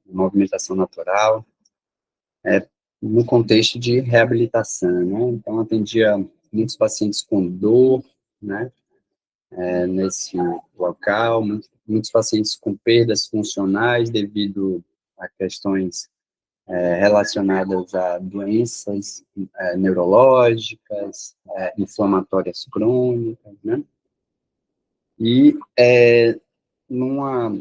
movimentação natural, no contexto de reabilitação, né? Então, atendia muitos pacientes com dor, né? Nesse local, muitos pacientes com perdas funcionais devido a questões relacionadas a doenças neurológicas, inflamatórias crônicas, né? E uma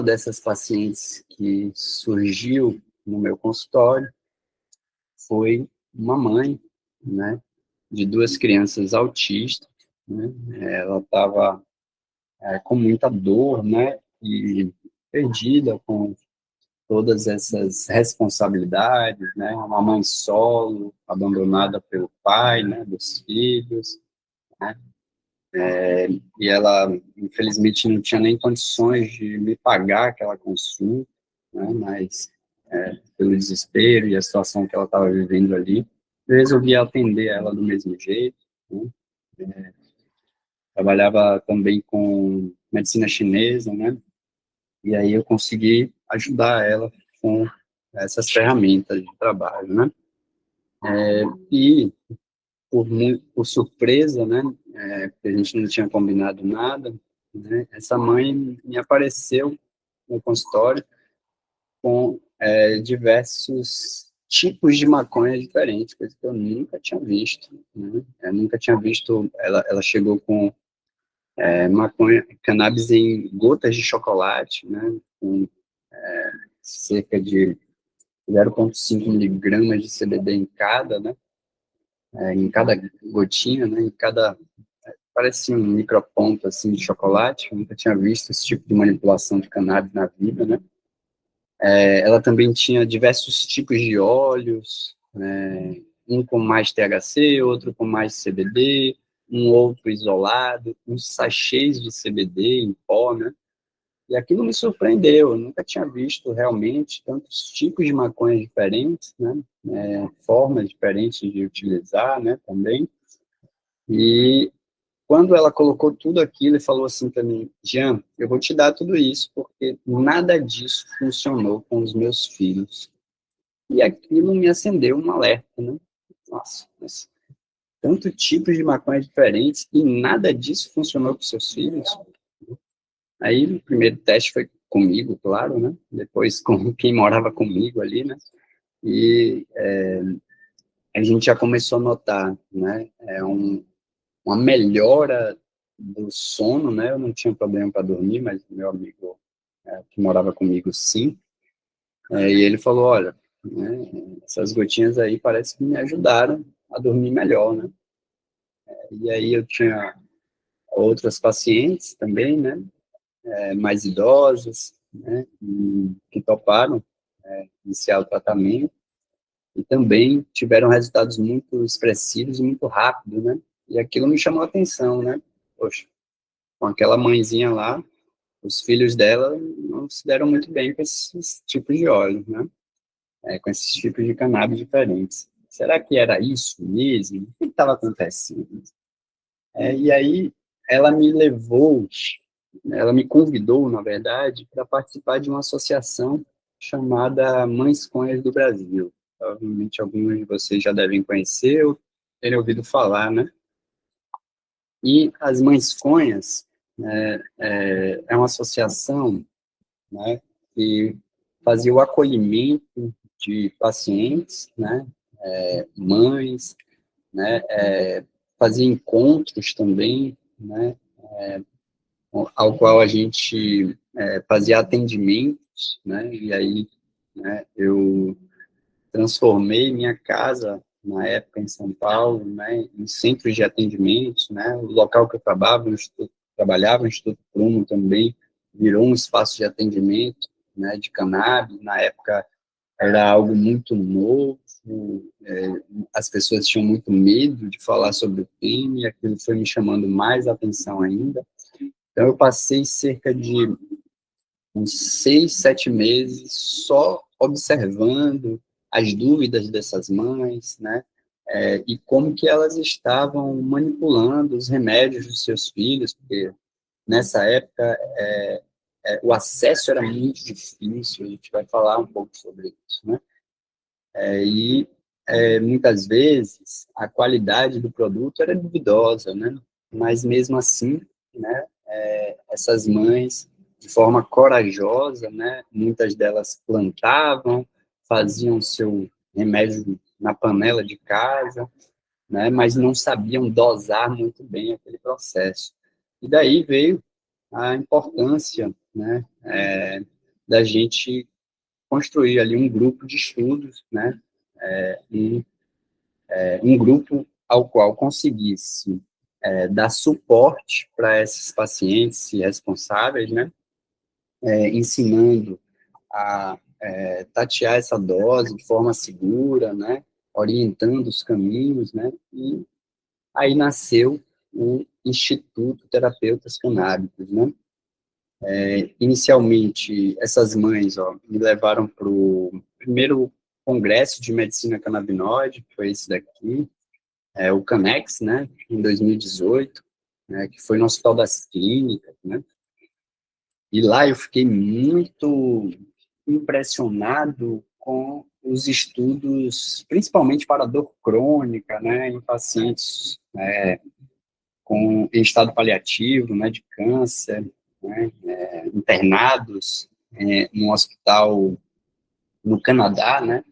dessas pacientes que surgiu no meu consultório foi uma mãe, né, de duas crianças autistas, né? Ela estava com muita dor, né, e perdida com todas essas responsabilidades, né, uma mãe solo, abandonada pelo pai, né, dos filhos, né, e ela, infelizmente, não tinha nem condições de me pagar aquela consulta, né, mas pelo desespero e a situação que ela estava vivendo ali, eu resolvi atender ela do mesmo jeito, né, trabalhava também com medicina chinesa, né, e aí eu consegui ajudar ela com essas ferramentas de trabalho, né, e por surpresa, né, porque a gente não tinha combinado nada, né, essa mãe me apareceu no consultório com diversos tipos de maconha diferentes, coisa que eu nunca tinha visto, né, eu nunca tinha visto, ela chegou com maconha, cannabis em gotas de chocolate, né, com cerca de 0,5 miligramas de CBD em cada gotinha, né, em cada, parece um microponto, assim, de chocolate. Eu nunca tinha visto esse tipo de manipulação de cannabis na vida, né. Ela também tinha diversos tipos de óleos, né, um com mais THC, outro com mais CBD, um outro isolado, uns sachês de CBD em pó, né, e aquilo me surpreendeu, eu nunca tinha visto realmente tantos tipos de maconha diferentes, né, formas diferentes de utilizar, né, também, e quando ela colocou tudo aquilo e falou assim para mim, Jean, eu vou te dar tudo isso, porque nada disso funcionou com os meus filhos. E aquilo me acendeu um alerta, né? Nossa, mas tanto tipos de maconha diferentes e nada disso funcionou com seus filhos. Aí o primeiro teste foi comigo, claro, né? Depois com quem morava comigo ali, né? E a gente já começou a notar, né? Uma melhora do sono, né? Eu não tinha problema para dormir, mas meu amigo que morava comigo, sim. E ele falou, olha, né, essas gotinhas aí parece que me ajudaram a dormir melhor, né? E aí eu tinha outras pacientes também, né? Mais idosas, né? Que toparam iniciar o tratamento e também tiveram resultados muito expressivos e muito rápidos, né? E aquilo me chamou a atenção, né? Poxa, com aquela mãezinha lá, os filhos dela não se deram muito bem com esses tipos de óleo, né? Com esses tipos de cannabis diferentes. Será que era isso mesmo? O que estava acontecendo? E aí ela me convidou, na verdade, para participar de uma associação chamada Mães Conhas do Brasil. Provavelmente alguns de vocês já devem conhecer ou terem ouvido falar, né? E as Mães Conhas é uma associação, né, que fazia o acolhimento de pacientes, né, mães, né, fazia encontros também, né, ao qual a gente fazia atendimentos, né, e aí, né, eu transformei minha casa, na época em São Paulo, né, em centros de atendimentos, né, o local que eu trabalhava, o Instituto Prumo também, virou um espaço de atendimento, né, de cannabis. Na época era algo muito novo, as pessoas tinham muito medo de falar sobre o tema, e aquilo foi me chamando mais atenção ainda. Então eu passei cerca de uns 6, 7 meses só observando as dúvidas dessas mães, né, e como que elas estavam manipulando os remédios dos seus filhos, porque nessa época o acesso era muito difícil, a gente vai falar um pouco sobre isso, né? Muitas vezes a qualidade do produto era duvidosa, né? Mas mesmo assim, né, essas mães, de forma corajosa, né, muitas delas plantavam, faziam seu remédio na panela de casa, né, mas não sabiam dosar muito bem aquele processo. E daí veio a importância, né, da gente construir ali um grupo de estudos, né, um grupo ao qual conseguisse dar suporte para esses pacientes responsáveis, né, ensinando a tatear essa dose de forma segura, né, orientando os caminhos, né, e aí nasceu o Instituto Terapeutas Canábicos, né. Inicialmente, essas mães, me levaram para o primeiro congresso de medicina canabinoide, que foi esse daqui, o Canex, né, em 2018, né, que foi no Hospital das Clínicas, né, e lá eu fiquei muito impressionado com os estudos, principalmente para dor crônica, né, em pacientes em estado paliativo, né, de câncer, né, internados num hospital no Canadá, né,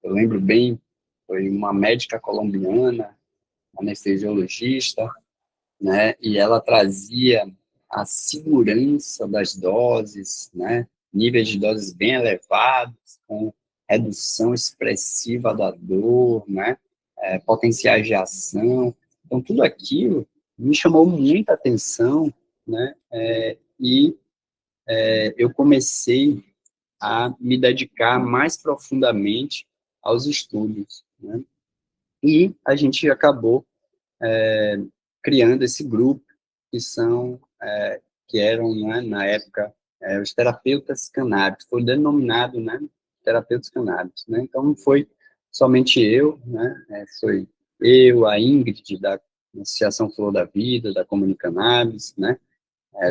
eu lembro bem, foi uma médica colombiana, anestesiologista, né, e ela trazia a segurança das doses, né, níveis de doses bem elevados, com redução expressiva da dor, né, potenciais de ação. Então, tudo aquilo me chamou muita atenção, né, e eu comecei a me dedicar mais profundamente aos estudos, né, e a gente acabou criando esse grupo, que são, que eram, né, na época, os terapeutas canábicos, foi denominado, né, terapeutas canábicos, né, então não foi somente eu, né, foi eu, a Ingrid, da Associação Flor da Vida, da Comunicannabis, né,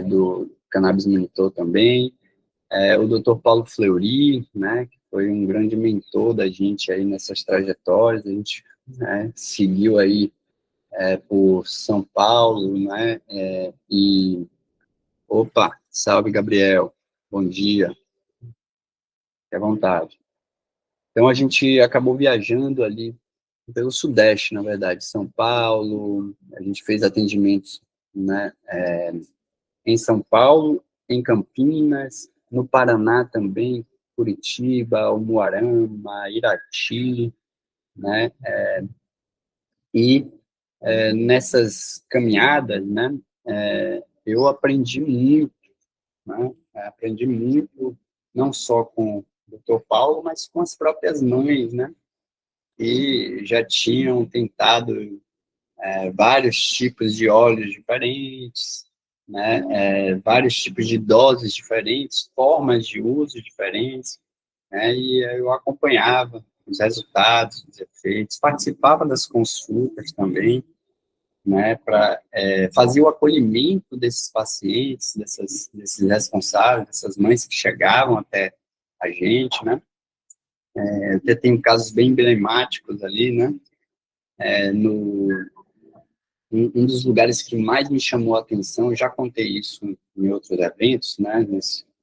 do Cannabis Monitor também, o Dr. Paulo Fleury, né, que foi um grande mentor da gente aí nessas trajetórias, a gente, né, seguiu aí por São Paulo, né, opa, salve, Gabriel, bom dia, fique à vontade. Então, a gente acabou viajando ali pelo Sudeste, na verdade, São Paulo, a gente fez atendimentos, né, em São Paulo, em Campinas, no Paraná também, Curitiba, Umuarama, Irati, né, e nessas caminhadas, né, eu aprendi muito, não só com o Dr. Paulo, mas com as próprias mães, né, que já tinham tentado vários tipos de óleos diferentes, né, vários tipos de doses diferentes, formas de uso diferentes, né, e eu acompanhava os resultados, os efeitos, participava das consultas também, né, para fazer o acolhimento desses pacientes, desses responsáveis, dessas mães que chegavam até a gente, né, eu até tenho casos bem emblemáticos ali, né, um dos lugares que mais me chamou a atenção, eu já contei isso em outros eventos, né,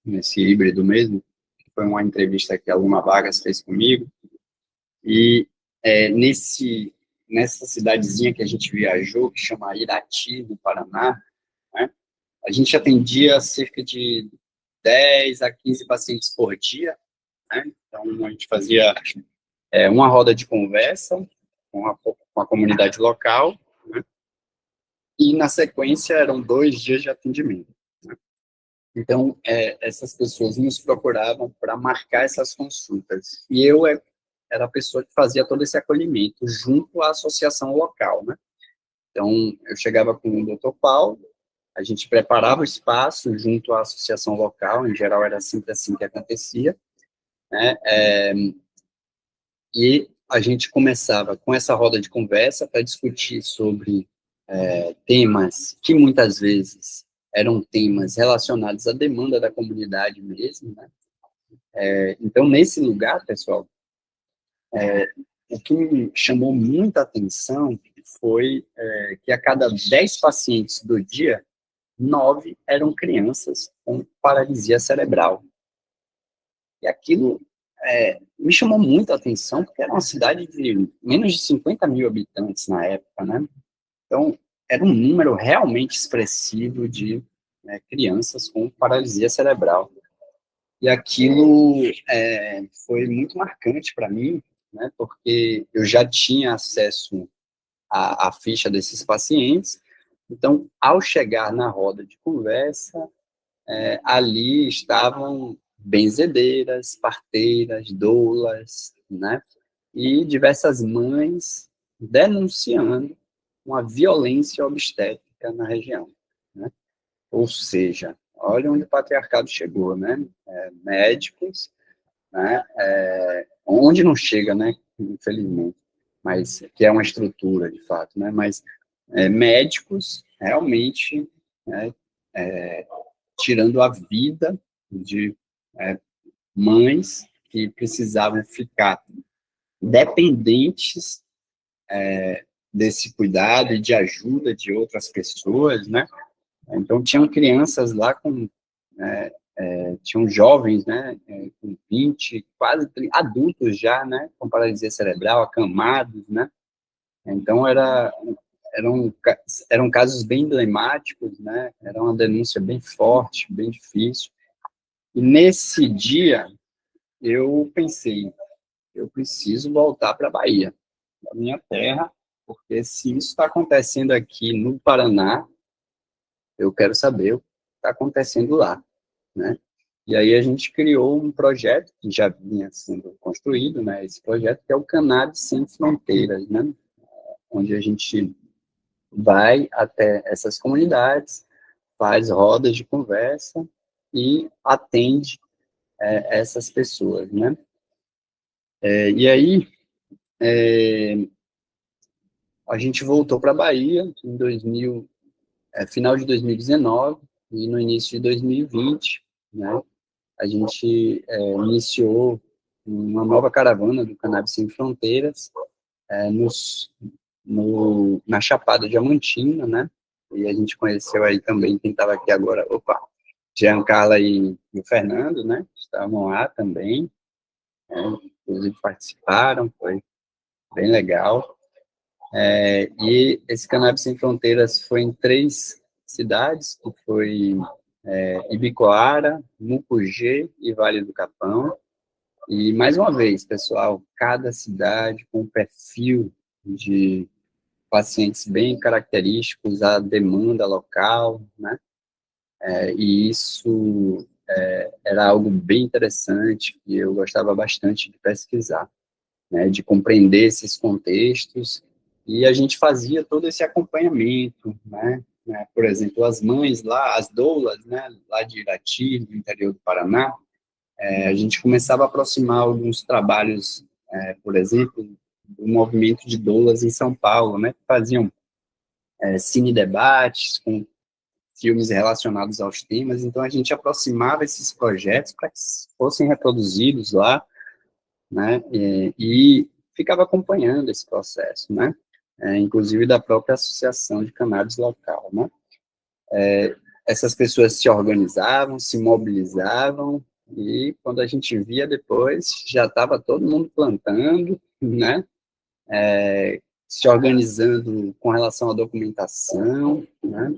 nesse híbrido mesmo, que foi uma entrevista que a Luna Vargas fez comigo, e nessa cidadezinha que a gente viajou, que chama Irati, no Paraná, né, a gente atendia cerca de 10 a 15 pacientes por dia, né, então a gente fazia uma roda de conversa com a comunidade local, né, e na sequência eram 2 dias de atendimento. Né. Então, essas pessoas nos procuravam para marcar essas consultas, e eu era a pessoa que fazia todo esse acolhimento junto à associação local, né. Então, eu chegava com o Dr. Paulo, a gente preparava o espaço junto à associação local, em geral era sempre assim que acontecia, né, e a gente começava com essa roda de conversa para discutir sobre temas que muitas vezes eram temas relacionados à demanda da comunidade mesmo, né? Então, nesse lugar, pessoal, o que me chamou muita atenção foi que a cada 10 pacientes do dia, 9 eram crianças com paralisia cerebral. E aquilo me chamou muita atenção, porque era uma cidade de menos de 50 mil habitantes na época, né? Então, era um número realmente expressivo de crianças com paralisia cerebral. E aquilo foi muito marcante para mim, né? Porque eu já tinha acesso à ficha desses pacientes. Então, ao chegar na roda de conversa, ali estavam benzedeiras, parteiras, doulas, né? E diversas mães denunciando uma violência obstétrica na região, né? Ou seja, olha onde o patriarcado chegou, né? Médicos, né? Onde não chega, né? Infelizmente, mas que é uma estrutura, de fato, né? Mas médicos realmente, né, tirando a vida de mães que precisavam ficar dependentes desse cuidado e de ajuda de outras pessoas, né? Então, tinham crianças lá com... tinham jovens, né, com 20, quase 30, adultos já, né, com paralisia cerebral, acamados, né? Então, eram, eram casos bem emblemáticos, né? Era uma denúncia bem forte, bem difícil. E nesse dia, eu pensei, eu preciso voltar para a Bahia, para minha terra, porque se isso está acontecendo aqui no Paraná, eu quero saber o que está acontecendo lá, né? E aí a gente criou um projeto que já vinha sendo construído, né? Esse projeto que é o Cannabis Sem Fronteiras, né? Onde a gente vai até essas comunidades, faz rodas de conversa e atende essas pessoas, né? E aí a gente voltou para a Bahia em final de 2019 e no início de 2020, né? A gente iniciou uma nova caravana do Cannabis Sem Fronteiras na Chapada Diamantina, né? E a gente conheceu aí também quem estava aqui agora, Giancarla e o Fernando, né? Estavam lá também, inclusive participaram, foi bem legal. E esse Cannabis Sem Fronteiras foi em 3 cidades, que foi Ibicoara, Mucugê e Vale do Capão. E, mais uma vez, pessoal, cada cidade com um perfil de pacientes bem característicos, a demanda local, né? E isso era algo bem interessante e eu gostava bastante de pesquisar, né? De compreender esses contextos, e a gente fazia todo esse acompanhamento, né? Por exemplo, as mães lá, as doulas, né? Lá de Irati, no interior do Paraná, a gente começava a aproximar alguns trabalhos, por exemplo, do movimento de doulas em São Paulo, né? Que faziam cine-debates com filmes relacionados aos temas, então a gente aproximava esses projetos para que fossem reproduzidos lá, né, e ficava acompanhando esse processo, né, inclusive da própria associação de cannabis local, né. Essas pessoas se organizavam, se mobilizavam, e quando a gente via depois, já estava todo mundo plantando, né, se organizando com relação à documentação, né,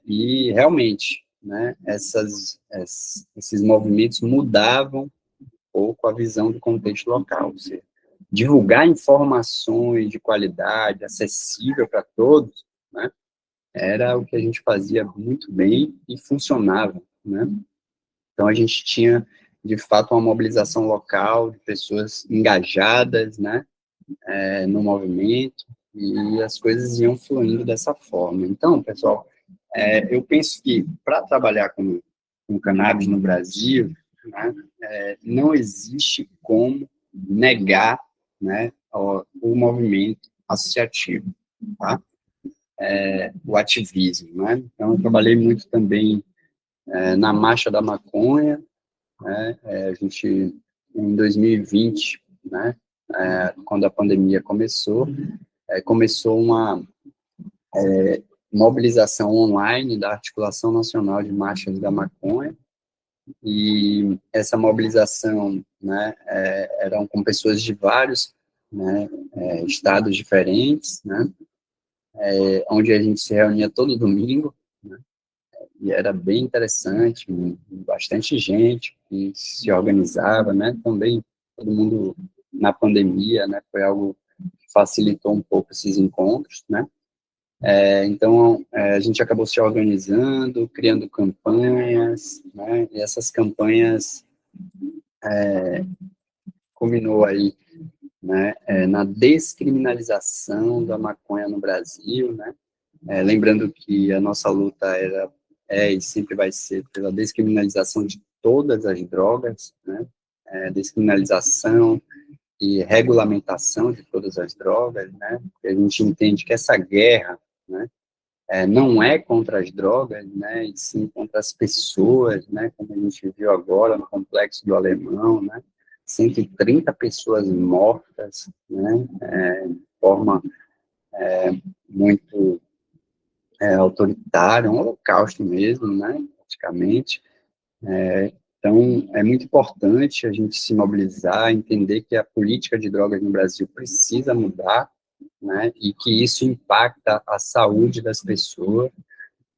e realmente, né, esses movimentos mudavam um pouco a visão do contexto local. Ou seja, divulgar informações de qualidade, acessível para todos, né, era o que a gente fazia muito bem e funcionava, né? Então, a gente tinha, de fato, uma mobilização local de pessoas engajadas, né, no movimento, e as coisas iam fluindo dessa forma. Então, pessoal, eu penso que para trabalhar com cannabis no Brasil, né, não existe como negar, né, o movimento associativo, tá? o ativismo, né? Então, eu trabalhei muito também na Marcha da Maconha, né? A gente, em 2020, né, quando a pandemia começou, começou uma mobilização online da Articulação Nacional de Marchas da Maconha, e essa mobilização, né, eram com pessoas de vários, né, estados diferentes, né, onde a gente se reunia todo domingo, né, e era bem interessante, bastante gente que se organizava, né, também todo mundo na pandemia, né, foi algo que facilitou um pouco esses encontros, né. Então, a gente acabou se organizando, criando campanhas, né, e essas campanhas culminou aí, né, na descriminalização da maconha no Brasil, né, lembrando que a nossa luta e sempre vai ser pela descriminalização de todas as drogas, né, descriminalização e regulamentação de todas as drogas, né, porque a gente entende que essa guerra, né, não é contra as drogas, né, e sim contra as pessoas, né, como a gente viu agora no Complexo do Alemão, né, 130 pessoas mortas, né, de forma muito autoritária, um holocausto mesmo, né, praticamente. Então, é muito importante a gente se mobilizar, entender que a política de drogas no Brasil precisa mudar, né, e que isso impacta a saúde das pessoas,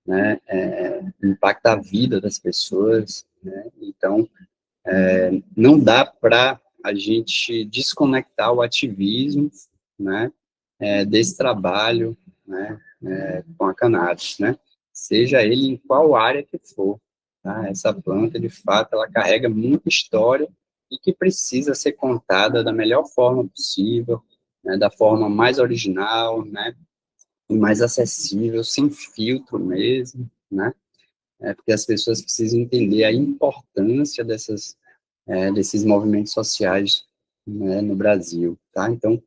né, impacta a vida das pessoas, né, então, não dá para a gente desconectar o ativismo, né, desse trabalho, né, com a cannabis, né, seja ele em qual área que for, tá? Essa planta, de fato, ela carrega muita história e que precisa ser contada da melhor forma possível, né, da forma mais original, né, e mais acessível, sem filtro mesmo, né, porque as pessoas precisam entender a importância desses movimentos sociais, né, no Brasil, tá? Então,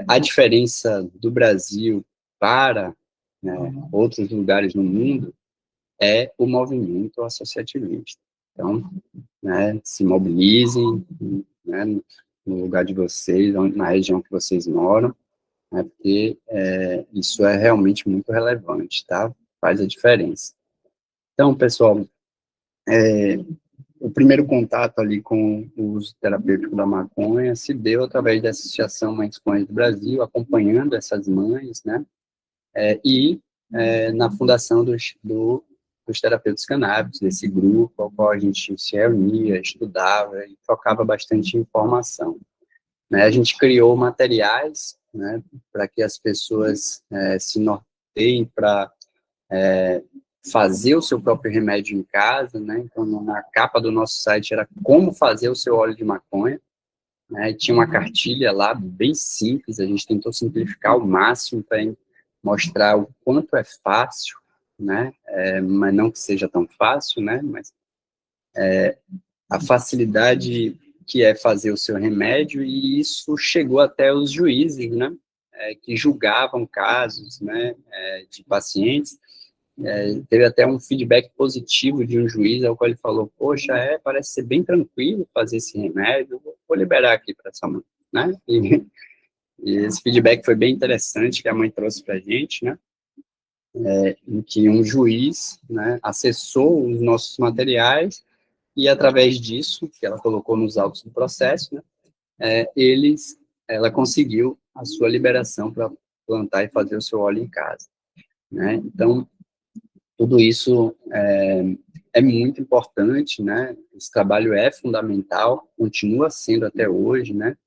a diferença do Brasil para, né, outros lugares no mundo é o movimento associativista. Então, né, se mobilizem, né, no lugar de vocês, na região que vocês moram, né, porque isso é realmente muito relevante, tá? Faz a diferença. Então, pessoal, o primeiro contato ali com o uso terapêutico da maconha se deu através da Associação Mães Cões do Brasil, acompanhando essas mães, né, na fundação dos terapeutas canábicos, desse grupo ao qual a gente se reunia, estudava e trocava bastante informação, né. A gente criou materiais, né, para que as pessoas se norteiem para fazer o seu próprio remédio em casa, né, então na capa do nosso site era como fazer o seu óleo de maconha, né, tinha uma cartilha lá bem simples, a gente tentou simplificar ao máximo para mostrar o quanto é fácil, né, mas não que seja tão fácil, né, mas a facilidade que é fazer o seu remédio, e isso chegou até os juízes, né, que julgavam casos, né, de pacientes. Teve até um feedback positivo de um juiz, ao qual ele falou, poxa, parece ser bem tranquilo fazer esse remédio, vou liberar aqui para essa mãe, né, e esse feedback foi bem interessante, que a mãe trouxe para a gente, né, em que um juiz, né, acessou os nossos materiais, e através disso, que ela colocou nos autos do processo, né, ela conseguiu a sua liberação para plantar e fazer o seu óleo em casa, né, então, tudo isso é muito importante, né, esse trabalho é fundamental, continua sendo até hoje, né,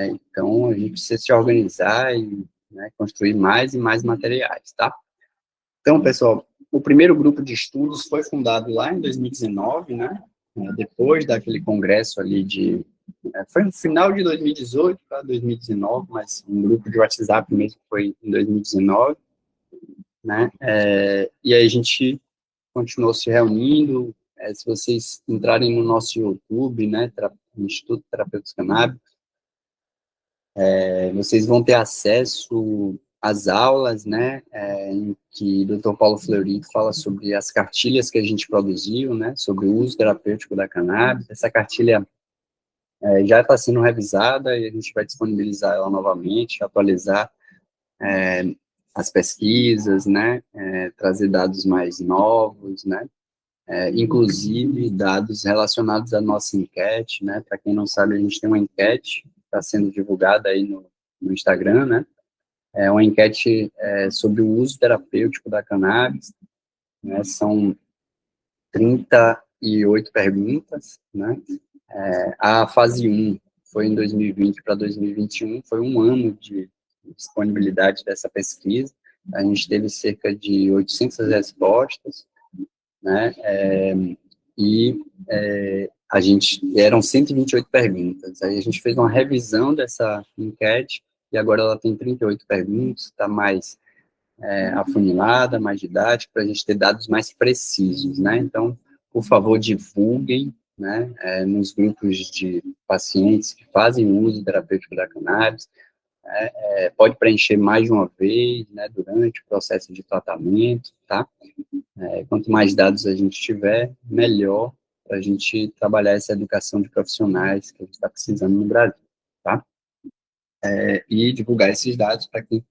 então a gente precisa se organizar e, né, construir mais e mais materiais, tá? Então, pessoal, o primeiro grupo de estudos foi fundado lá em 2019, né, depois daquele congresso ali foi no final de 2018 para 2019, mas um grupo de WhatsApp mesmo foi em 2019, né, e aí a gente continuou se reunindo. Se vocês entrarem no nosso YouTube, né, Instituto Terapeutas Canábicos, vocês vão ter acesso as aulas, né, em que o Dr. Paulo Fleury fala sobre as cartilhas que a gente produziu, né, sobre o uso terapêutico da cannabis. Essa cartilha já está sendo revisada e a gente vai disponibilizar ela novamente, atualizar as pesquisas, né, trazer dados mais novos, né, inclusive dados relacionados à nossa enquete, né, para quem não sabe, a gente tem uma enquete que está sendo divulgada aí no Instagram, né, é uma enquete sobre o uso terapêutico da cannabis, né, são 38 perguntas, né, a fase 1 foi em 2020 para 2021, foi um ano de disponibilidade dessa pesquisa, a gente teve cerca de 800 respostas, né, eram 128 perguntas, aí a gente fez uma revisão dessa enquete, e agora ela tem 38 perguntas, está mais afunilada, mais didática, para a gente ter dados mais precisos, né, então, por favor, divulguem, né, nos grupos de pacientes que fazem uso terapêutico da cannabis, pode preencher mais de uma vez, né, durante o processo de tratamento, tá? Quanto mais dados a gente tiver, melhor para a gente trabalhar essa educação de profissionais que a gente está precisando no Brasil, tá? E divulgar esses dados para que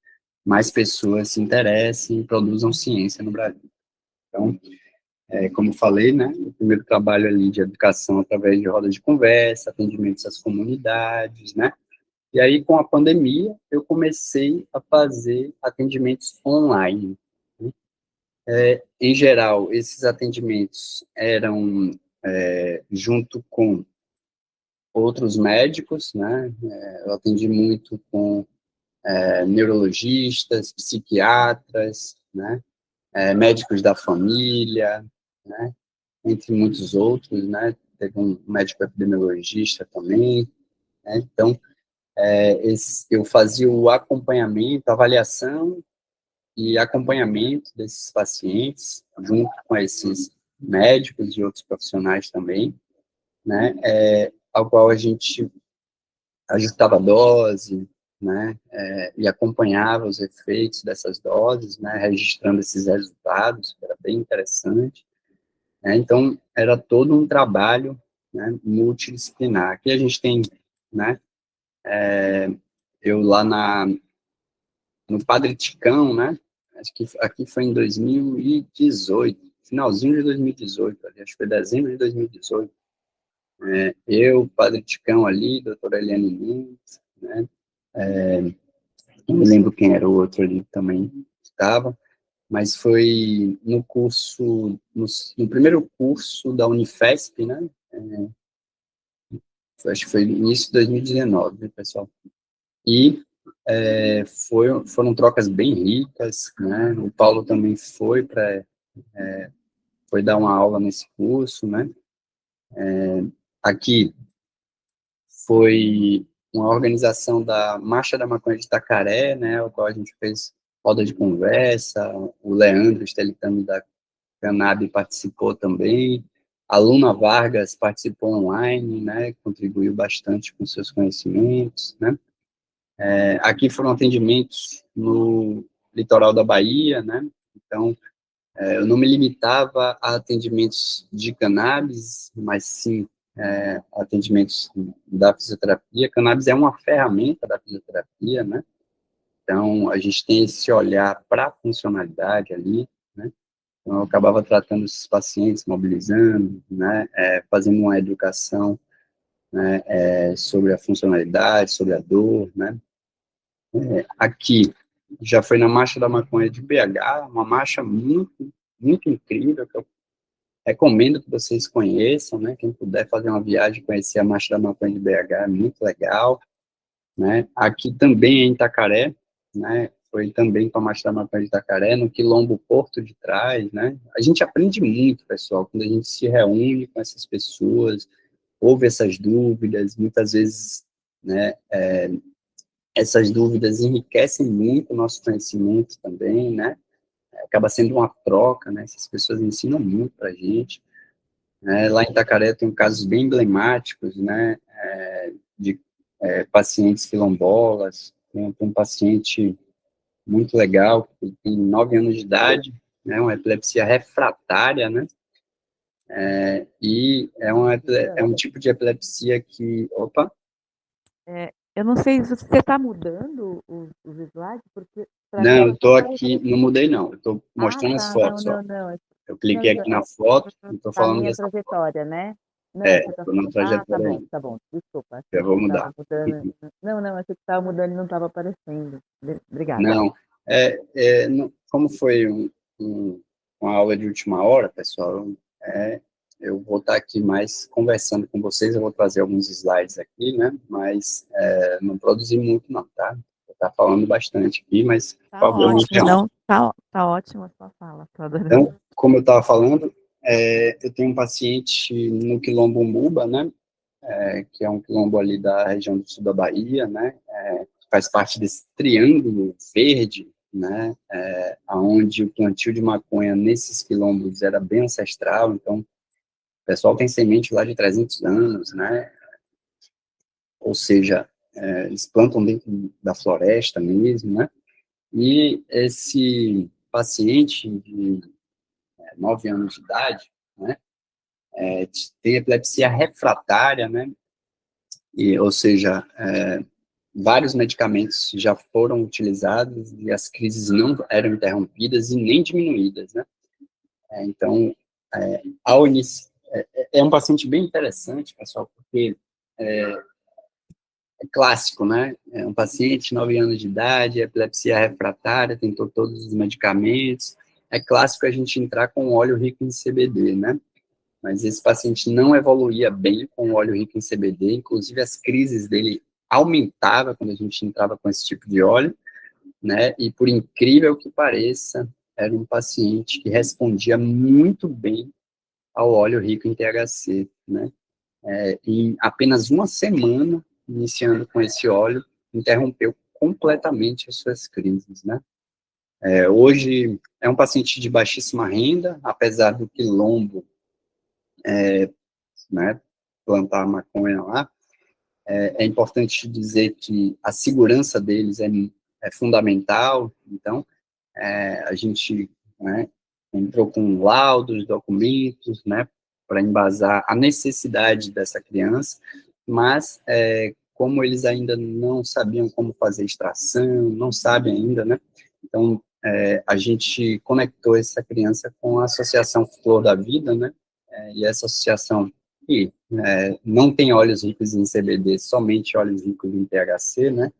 mais pessoas se interessem e produzam ciência no Brasil. Então, como eu falei, né, o primeiro trabalho ali de educação através de rodas de conversa, atendimentos às comunidades, né, e aí com a pandemia eu comecei a fazer atendimentos online, né? Em geral, esses atendimentos eram junto com outros médicos, né, eu atendi muito com neurologistas, psiquiatras, né, médicos da família, né, entre muitos outros, né, teve um médico epidemiologista também, né, então, eu fazia o acompanhamento, avaliação e acompanhamento desses pacientes, junto com esses médicos e outros profissionais também, né, ao qual a gente ajustava a dose, né, e acompanhava os efeitos dessas doses, né, registrando esses resultados, que era bem interessante, né, então era todo um trabalho, né, multidisciplinar. Aqui a gente tem, né, eu lá no Padre Ticão, né, acho que aqui foi em 2018, finalzinho de 2018, acho que foi dezembro de 2018, eu, Padre Ticão ali, doutora Eliane Nunes, né, não me lembro quem era o outro ali que também estava, mas foi no curso, no primeiro curso da Unifesp, né, acho que foi início de 2019, né, pessoal, e foram trocas bem ricas, né, o Paulo também foi dar uma aula nesse curso, né, aqui foi uma organização da Marcha da Maconha de Itacaré, né, o qual a gente fez roda de conversa, o Leandro Stelitano da Cannab participou também, a Luna Vargas participou online, né, contribuiu bastante com seus conhecimentos, né. Aqui foram atendimentos no litoral da Bahia, né, então eu não me limitava a atendimentos de cannabis, mas sim atendimentos da fisioterapia. Cannabis é uma ferramenta da fisioterapia, né? Então, a gente tem esse olhar para a funcionalidade ali, né? Então, eu acabava tratando esses pacientes, mobilizando, né? Fazendo uma educação, né? Sobre a funcionalidade, sobre a dor, né? Aqui, já foi na Marcha da Maconha de BH, uma marcha muito, muito incrível, que eu recomendo que vocês conheçam, né? Quem puder fazer uma viagem, conhecer a Marcha da Maconha de BH, é muito legal, né? Aqui também em Itacaré, né? Foi também com a Marcha da Maconha de Itacaré, no Quilombo Porto de Trás, né? A gente aprende muito, pessoal, quando a gente se reúne com essas pessoas, ouve essas dúvidas, muitas vezes, né? Essas dúvidas enriquecem muito o nosso conhecimento também, né? Acaba sendo uma troca, né? Essas pessoas ensinam muito para a gente. Lá em Itacaré tem casos bem emblemáticos, né, de pacientes quilombolas, tem um paciente muito legal, ele tem 9 anos de idade, né, uma epilepsia refratária, né, e é um tipo de epilepsia que, opa, Eu não sei se você está mudando os slides, porque para mim não, eu ela tá estou aqui, aparecendo. não mudei não, eu estou Ah, mostrando as tá, não, fotos, ó, não, não. eu Não, cliquei então, aqui na foto e estou tá a falando minha dessa foto, trajetória, né? Não, você tá estou na falando. Ah, trajetória aí, tá bom, desculpa, achei eu que vou você estava mudar. mudando. Não, não, achei que estava mudando e não estava aparecendo. Obrigada. Não, como foi uma aula de última hora, pessoal, é, eu vou estar aqui mais conversando com vocês, eu vou trazer alguns slides aqui, né, mas não produzi muito não, tá? Vou estar falando bastante aqui, mas, por Tá favor, me ótimo, interrompa. não, tá ótimo a sua fala, tô adorando. Então, como eu estava falando, eu tenho um paciente no Quilombo Umbuba, né, que é um quilombo ali da região do sul da Bahia, né, que faz parte desse triângulo verde, né, onde o plantio de maconha nesses quilombos era bem ancestral, então o pessoal tem semente lá de 300 anos, né, ou seja, eles plantam dentro da floresta mesmo, né, e esse paciente de 9 anos de idade, né, tem epilepsia refratária, né, ou seja, vários medicamentos já foram utilizados e as crises não eram interrompidas e nem diminuídas, né? Então, ao início, é um paciente bem interessante, pessoal, porque é clássico, né? É um paciente, 9 anos de idade, epilepsia refratária, tentou todos os medicamentos. É clássico a gente entrar com óleo rico em CBD, né? Mas esse paciente não evoluía bem com o óleo rico em CBD, inclusive as crises dele aumentavam quando a gente entrava com esse tipo de óleo, né? E por incrível que pareça, era um paciente que respondia muito bem ao óleo rico em THC, né? Em apenas uma semana, iniciando com esse óleo, interrompeu completamente as suas crises, né? Hoje é um paciente de baixíssima renda, apesar do quilombo, né, plantar maconha lá. É importante dizer que a segurança deles é fundamental, então a gente, né, entrou com laudos, documentos, né, para embasar a necessidade dessa criança, mas como eles ainda não sabiam como fazer extração, não sabem ainda, né, então a gente conectou essa criança com a Associação Flor da Vida, né, e essa associação que não tem óleos ricos em CBD, somente óleos ricos em THC, né,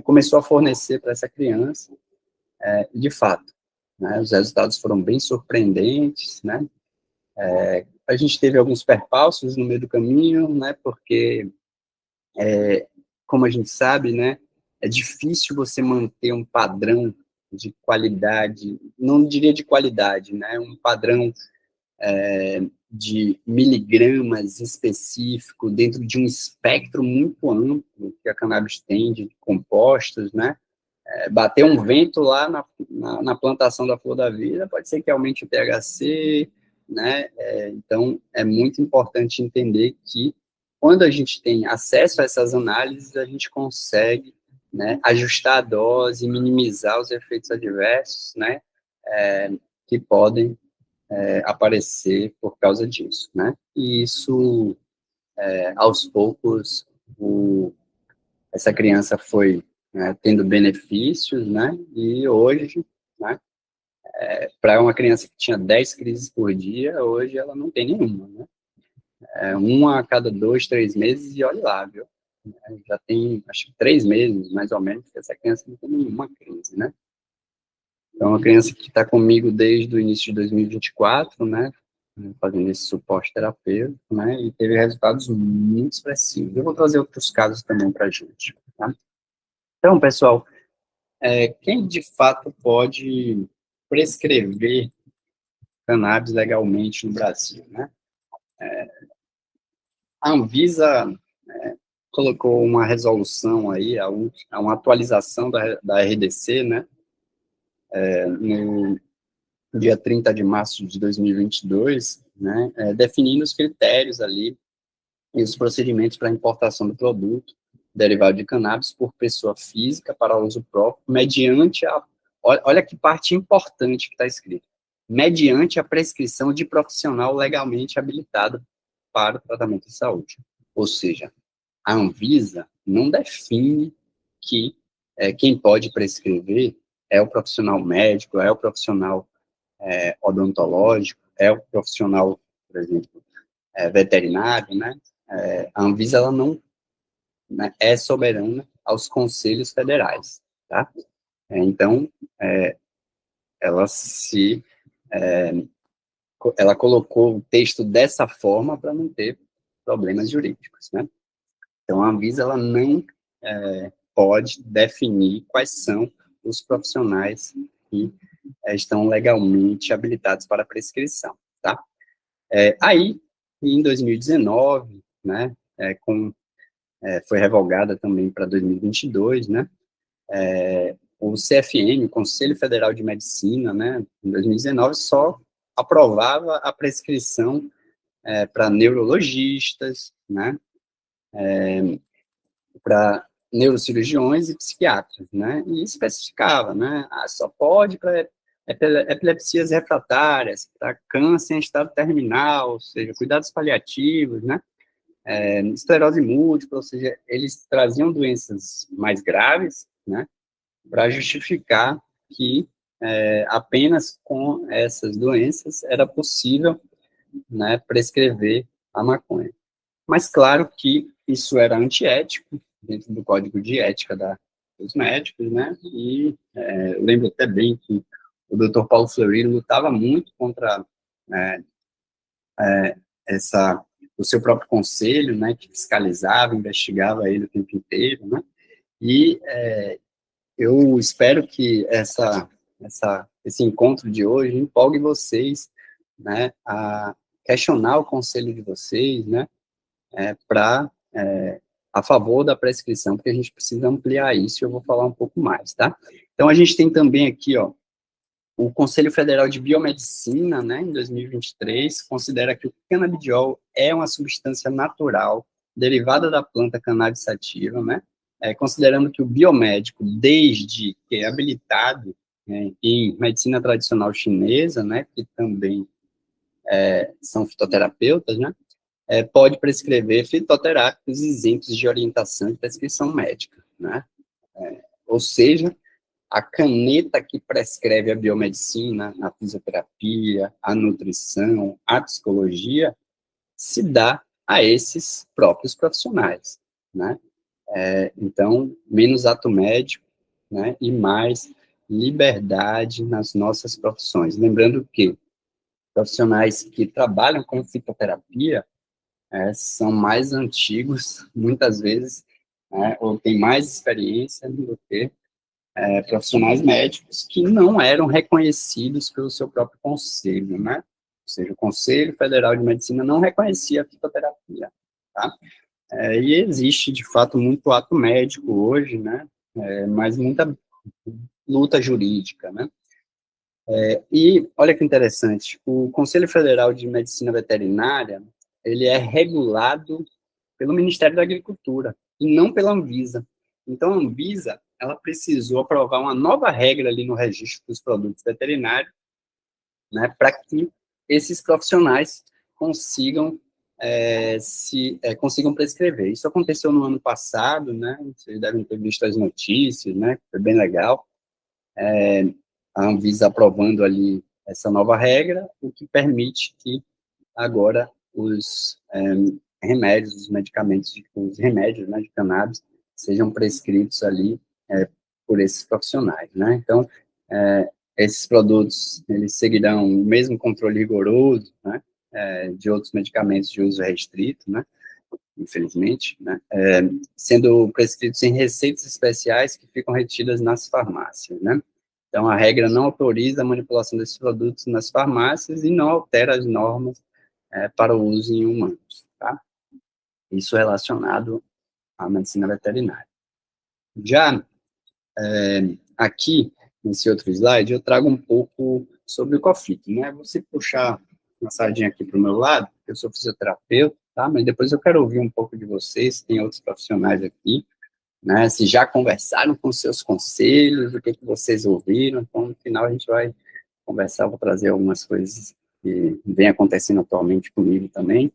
começou a fornecer para essa criança, de fato, né, os resultados foram bem surpreendentes, né, a gente teve alguns percalços no meio do caminho, né, porque, como a gente sabe, né, é difícil você manter um padrão de qualidade, não diria de qualidade, né, um padrão de miligramas específico dentro de um espectro muito amplo que a cannabis tem de compostos, né, bater um vento lá na plantação da flor da vida, pode ser que aumente o THC, né? Então, é muito importante entender que quando a gente tem acesso a essas análises, a gente consegue, né, ajustar a dose, minimizar os efeitos adversos, né, que podem aparecer por causa disso, né? E isso, aos poucos, essa criança foi, né, tendo benefícios, né, e hoje, né, para uma criança que tinha 10 crises por dia, hoje ela não tem nenhuma, né, uma a cada 2, 3 meses, e olha lá, viu, já tem, acho que 3 meses, mais ou menos, que essa criança não tem nenhuma crise, né. Então, uma criança que está comigo desde o início de 2024, né, fazendo esse suporte terapêutico, né, e teve resultados muito expressivos. Eu vou trazer outros casos também para a gente, tá? Então, pessoal, quem de fato pode prescrever cannabis legalmente no Brasil, né? A Anvisa colocou uma resolução aí, uma atualização da RDC, né, no dia 30 de março de 2022, né, definindo os critérios ali e os procedimentos para importação do produto derivado de cannabis por pessoa física para uso próprio, mediante a olha que parte importante que está escrito. Mediante a prescrição de profissional legalmente habilitado para o tratamento de saúde. Ou seja, a Anvisa não define que quem pode prescrever é o profissional médico, é o profissional odontológico, é o profissional, por exemplo, veterinário, né? A Anvisa, ela não, né, é soberana aos conselhos federais, tá? Então, ela ela colocou o texto dessa forma para não ter problemas jurídicos, né? Então, a Anvisa, ela não pode definir quais são os profissionais que estão legalmente habilitados para prescrição, tá? Aí, em 2019, né, foi revogada também para 2022, né, o CFM, o Conselho Federal de Medicina, né, em 2019, só aprovava a prescrição para neurologistas, né, para neurocirurgiões e psiquiatras, né, e especificava, né, só pode para epilepsias refratárias, para câncer em estado terminal, ou seja, cuidados paliativos, né, esclerose múltipla, ou seja, eles traziam doenças mais graves, né, para justificar que apenas com essas doenças era possível, né, prescrever a maconha. Mas claro que isso era antiético, dentro do Código de Ética dos médicos, né, e eu lembro até bem que o Dr. Paulo Fleury lutava muito contra o seu próprio conselho, né, que fiscalizava, investigava ele o tempo inteiro, né, e eu espero que esse encontro de hoje empolgue vocês, né, a questionar o conselho de vocês, né, a favor da prescrição, porque a gente precisa ampliar isso e eu vou falar um pouco mais, tá? Então, a gente tem também aqui, ó, o Conselho Federal de Biomedicina, né, em 2023, considera que o canabidiol é uma substância natural derivada da planta cannabis sativa, né, considerando que o biomédico, desde que é habilitado, né, em medicina tradicional chinesa, né, que também são fitoterapeutas, né, pode prescrever fitoterápicos isentos de orientação e prescrição médica, né, ou seja, a caneta que prescreve a biomedicina, a fisioterapia, a nutrição, a psicologia, se dá a esses próprios profissionais, né? Então, menos ato médico, né? E mais liberdade nas nossas profissões. Lembrando que profissionais que trabalham com fitoterapia são mais antigos, muitas vezes, né? Ou têm mais experiência do que profissionais médicos que não eram reconhecidos pelo seu próprio conselho, né? Ou seja, o Conselho Federal de Medicina não reconhecia a fitoterapia, tá? E existe, de fato, muito ato médico hoje, né? Mas muita luta jurídica, né? E olha que interessante, o Conselho Federal de Medicina Veterinária, ele é regulado pelo Ministério da Agricultura e não pela Anvisa. Então, a Anvisa, ela precisou aprovar uma nova regra ali no registro dos produtos veterinários, né, para que esses profissionais consigam consigam prescrever. Isso aconteceu no ano passado, né? Vocês devem ter visto as notícias, né? Foi bem legal. A Anvisa aprovando ali essa nova regra, o que permite que agora os remédios, os medicamentos, os remédios, né, de cannabis sejam prescritos ali por esses profissionais, né? Então, esses produtos, eles seguirão o mesmo controle rigoroso, né, de outros medicamentos de uso restrito, né, infelizmente, né, sendo prescritos em receitas especiais que ficam retidas nas farmácias, né? Então, a regra não autoriza a manipulação desses produtos nas farmácias e não altera as normas para o uso em humanos, tá? Isso relacionado à medicina veterinária. Já aqui, nesse outro slide, eu trago um pouco sobre o COFIT, né? Vou puxar uma sardinha aqui para o meu lado, eu sou fisioterapeuta, tá? Mas depois eu quero ouvir um pouco de vocês, tem outros profissionais aqui, né? Se já conversaram com seus conselhos, o que vocês ouviram. Então, no final, a gente vai conversar, vou trazer algumas coisas que vem acontecendo atualmente comigo também,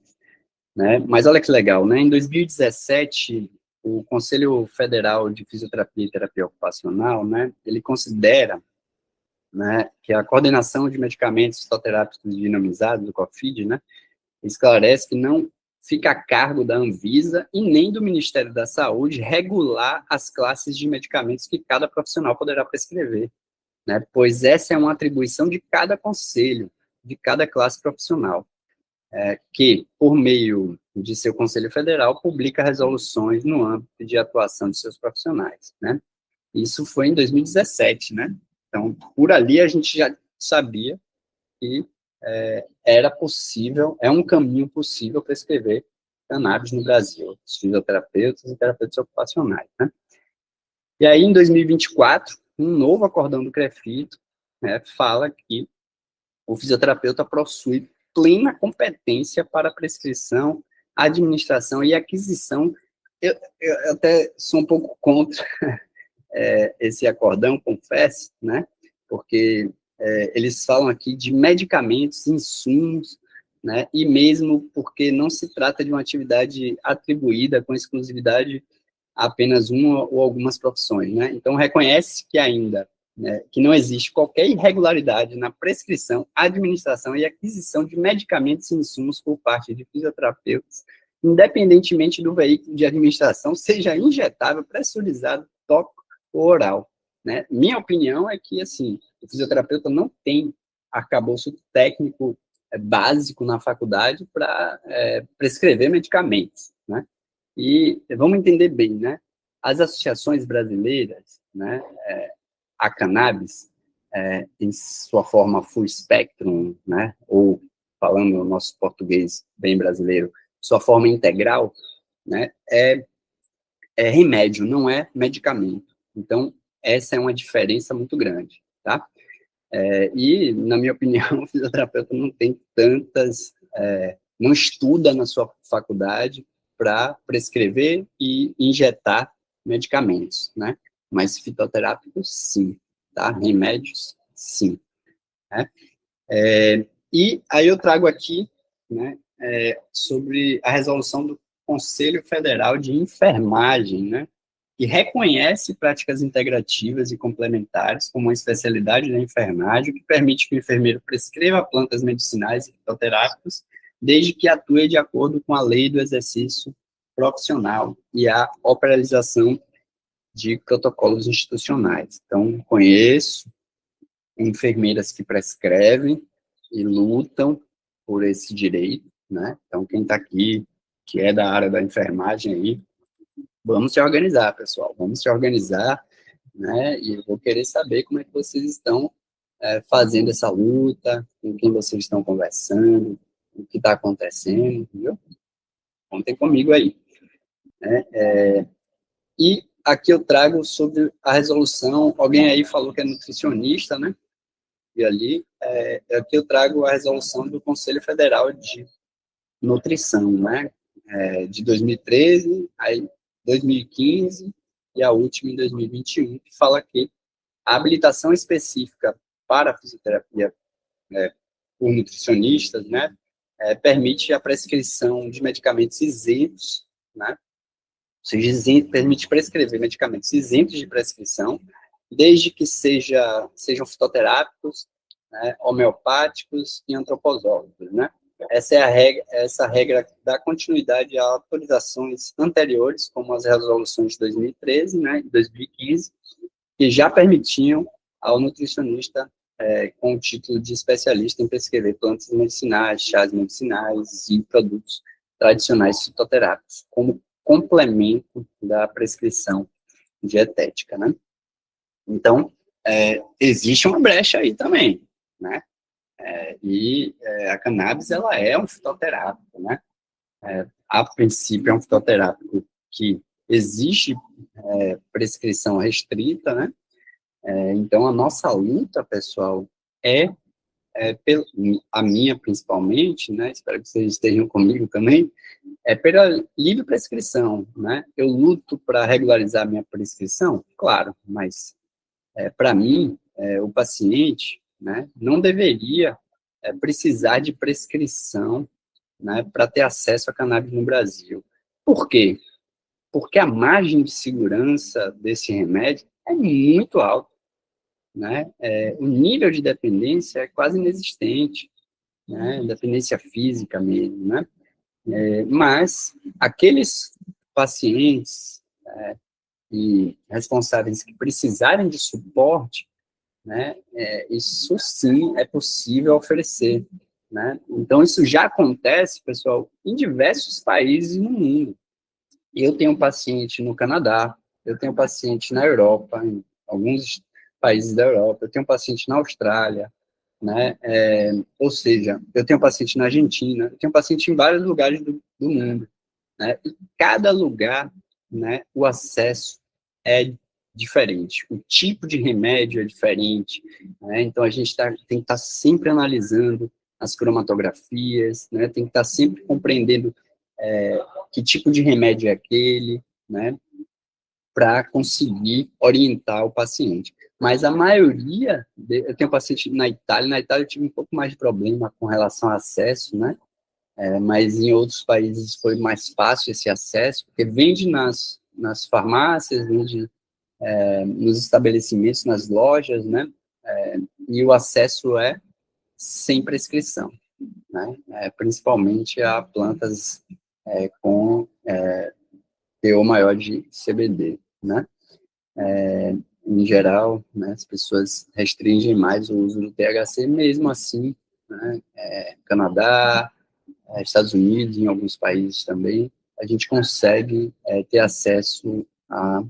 né? Mas olha que legal, né? Em 2017, o Conselho Federal de Fisioterapia e Terapia Ocupacional, né, ele considera, né, que a coordenação de medicamentos fitoterápicos dinamizados, do COFID, né, esclarece que não fica a cargo da Anvisa e nem do Ministério da Saúde regular as classes de medicamentos que cada profissional poderá prescrever, né, pois essa é uma atribuição de cada conselho, de cada classe profissional, que, por meio de seu Conselho Federal, publica resoluções no âmbito de atuação de seus profissionais, né. Isso foi em 2017, né, então, por ali a gente já sabia que era possível, é um caminho possível para escrever cannabis no Brasil, os fisioterapeutas e terapeutas ocupacionais, né. E aí, em 2024, um novo acórdão do CREFITO, né, fala que o fisioterapeuta possui plena competência para prescrição, administração e aquisição. Eu até sou um pouco contra esse acórdão, confesso, né, porque eles falam aqui de medicamentos, insumos, né, e mesmo porque não se trata de uma atividade atribuída com exclusividade a apenas uma ou algumas profissões, né, então reconhece que ainda, né, que não existe qualquer irregularidade na prescrição, administração e aquisição de medicamentos e insumos por parte de fisioterapeutas, independentemente do veículo de administração, seja injetável, pressurizado, tópico ou oral, né. Minha opinião é que, assim, o fisioterapeuta não tem arcabouço técnico básico na faculdade para prescrever medicamentos, né? E vamos entender bem, né? As associações brasileiras, né, a cannabis, em sua forma full spectrum, né, ou falando o nosso português bem brasileiro, sua forma integral, né, é remédio, não é medicamento. Então, essa é uma diferença muito grande, tá? E, na minha opinião, o fisioterapeuta não tem não estuda na sua faculdade para prescrever e injetar medicamentos, né? Mas fitoterápicos, sim, tá? Remédios, sim, né? E aí eu trago aqui, né, sobre a resolução do Conselho Federal de Enfermagem, né, que reconhece práticas integrativas e complementares como uma especialidade da enfermagem, o que permite que o enfermeiro prescreva plantas medicinais e fitoterápicos, desde que atue de acordo com a lei do exercício profissional e a operação de protocolos institucionais. Então, conheço enfermeiras que prescrevem e lutam por esse direito, né? Então, quem está aqui, que é da área da enfermagem aí, vamos se organizar, pessoal, vamos se organizar, né? E eu vou querer saber como é que vocês estão fazendo essa luta, com quem vocês estão conversando, o que está acontecendo, entendeu? Contem comigo aí, né? E aqui eu trago sobre a resolução, alguém aí falou que é nutricionista, né? E ali, aqui eu trago a resolução do Conselho Federal de Nutrição, né? De 2013, aí 2015 e a última em 2021, que fala que a habilitação específica para a fisioterapia por nutricionistas, né, permite a prescrição de medicamentos isentos, né, ou seja, permite prescrever medicamentos isentos de prescrição, desde que sejam fitoterápicos, né, homeopáticos e antroposóficos, né. Essa é essa regra dá continuidade a autorizações anteriores, como as resoluções de 2013, né, e 2015, que já permitiam ao nutricionista com o título de especialista em prescrever plantas medicinais, chás medicinais e produtos tradicionais fitoterápicos, como complemento da prescrição dietética, né? Então, existe uma brecha aí também, né? A cannabis, ela é um fitoterápico, né? A princípio, é um fitoterápico que existe prescrição restrita, né? Então, a nossa luta, pessoal, é a minha principalmente, né, espero que vocês estejam comigo também, pela livre prescrição, né? Eu luto para regularizar minha prescrição, claro, mas para mim, o paciente, né, não deveria precisar de prescrição, né, para ter acesso a cannabis no Brasil. Por quê? Porque a margem de segurança desse remédio é muito alta, né? O nível de dependência é quase inexistente, né? Dependência física mesmo, né? Mas aqueles pacientes e responsáveis que precisarem de suporte, né? Isso sim é possível oferecer, né? Então isso já acontece, pessoal, em diversos países no mundo. Eu tenho um paciente no Canadá, eu tenho um paciente na Europa, em alguns países da Europa, eu tenho um paciente na Austrália, né? Ou seja, eu tenho um paciente na Argentina, eu tenho um paciente em vários lugares do mundo, né? E cada lugar, né, o acesso é diferente, o tipo de remédio é diferente, né? Então a gente tem que estar sempre analisando as cromatografias, né? Tem que estar sempre compreendendo que tipo de remédio é aquele, né, para conseguir orientar o paciente. Mas a maioria, eu tenho paciente na Itália eu tive um pouco mais de problema com relação ao acesso, né, mas em outros países foi mais fácil esse acesso, porque vende nas farmácias, vende nos estabelecimentos, nas lojas, né, e o acesso é sem prescrição, né, principalmente a plantas com teor maior de CBD, né? Em geral, né, as pessoas restringem mais o uso do THC, mesmo assim, né, Canadá, Estados Unidos, em alguns países também, a gente consegue ter acesso a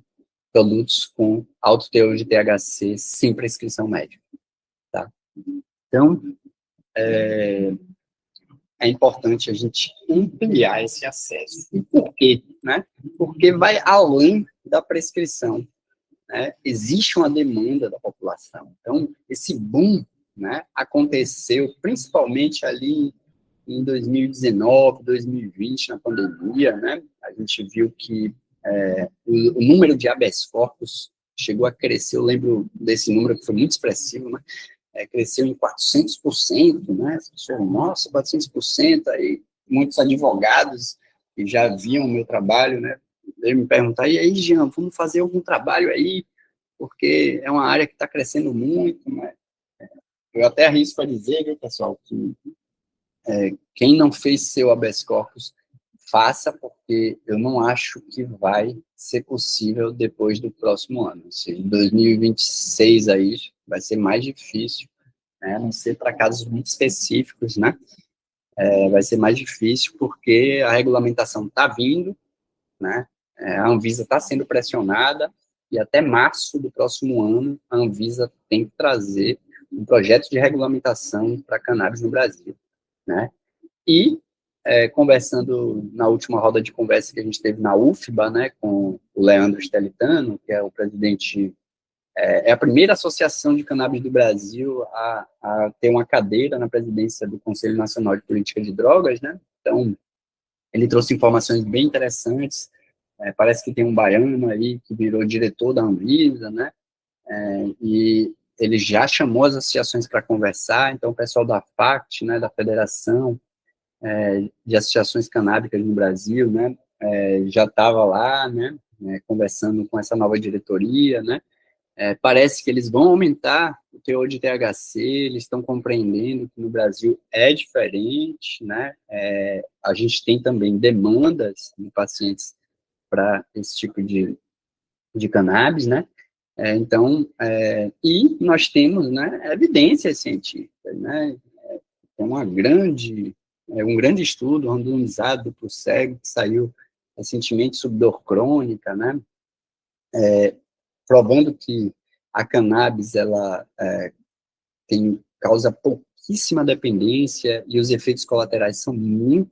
produtos com alto teor de THC sem prescrição médica, tá? Então, é importante a gente ampliar esse acesso. E por quê? Né? Porque vai além da prescrição, né? Existe uma demanda da população. Então, esse boom, né, aconteceu principalmente ali em 2019, 2020, na pandemia, né? A gente viu que o número de habeas corpus chegou a crescer, eu lembro desse número que foi muito expressivo, né? Cresceu em 400%, né? Nossa, 400%, aí muitos advogados que já viam o meu trabalho, né? Veio me perguntar, e aí, Jean, vamos fazer algum trabalho aí? Porque é uma área que está crescendo muito, né? Eu até arrisco a dizer, viu, pessoal, que quem não fez seu habeas corpus, faça, porque eu não acho que vai ser possível depois do próximo ano. Ou seja, em 2026 aí vai ser mais difícil, né? A não ser para casos muito específicos, né? Vai ser mais difícil porque a regulamentação está vindo, né? A Anvisa está sendo pressionada e até março do próximo ano a Anvisa tem que trazer um projeto de regulamentação para cannabis no Brasil, né? E conversando na última roda de conversa que a gente teve na UFBA, né, com o Leandro Stelitano, que é o presidente, a primeira associação de cannabis do Brasil a ter uma cadeira na presidência do Conselho Nacional de Política de Drogas, né? Então, ele trouxe informações bem interessantes. Parece que tem um baiano aí que virou diretor da Anvisa, né? E ele já chamou as associações para conversar. Então, o pessoal da FACT, né, da Federação de Associações Canábicas no Brasil, né, já estava lá, né, conversando com essa nova diretoria, né. Parece que eles vão aumentar o teor de THC, eles estão compreendendo que no Brasil é diferente, né, a gente tem também demandas de pacientes para esse tipo de cannabis, né, então, e nós temos, né, evidências científicas, né, tem um grande estudo randomizado para o cego que saiu recentemente sobre dor crônica, né, provando que a cannabis ela causa pouquíssima dependência e os efeitos colaterais são muito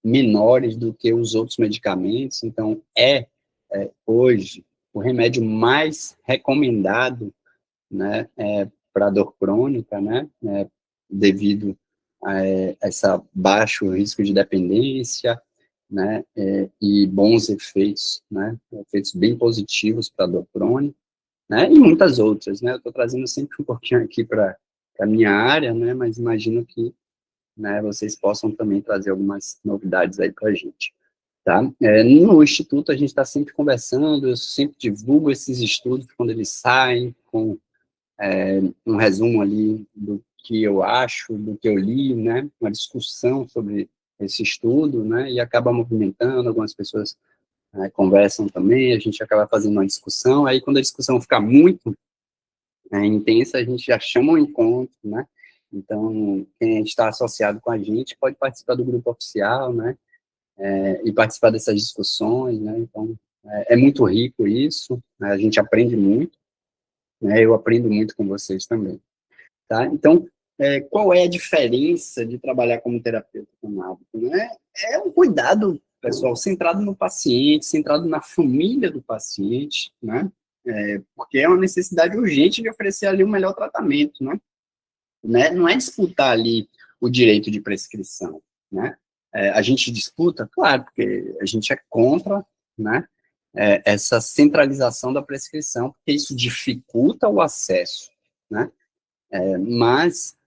menores do que os outros medicamentos. Então, hoje o remédio mais recomendado, né, para a dor crônica, né, devido a essa baixo risco de dependência, né, e bons efeitos, né, efeitos bem positivos para a dor crônica, né, e muitas outras, né, eu estou trazendo sempre um pouquinho aqui para a minha área, né, mas imagino que, né, vocês possam também trazer algumas novidades aí para a gente, tá? No Instituto a gente está sempre conversando, eu sempre divulgo esses estudos quando eles saem, com um resumo ali do que eu acho, do que eu li, né, uma discussão sobre esse estudo, né, e acaba movimentando, algumas pessoas conversam também, a gente acaba fazendo uma discussão, aí quando a discussão fica muito intensa, a gente já chama um encontro, né, então quem está associado com a gente pode participar do grupo oficial, né, e participar dessas discussões, né, então é muito rico isso, né, a gente aprende muito, né, eu aprendo muito com vocês também. Tá? Então, qual é a diferença de trabalhar como terapeuta canábico? Né? É um cuidado, pessoal, centrado no paciente, centrado na família do paciente, né? Porque é uma necessidade urgente de oferecer ali um melhor tratamento, né? Não é disputar ali o direito de prescrição, né? A gente disputa, claro, porque a gente é contra, né? Essa centralização da prescrição, porque isso dificulta o acesso, né? Mas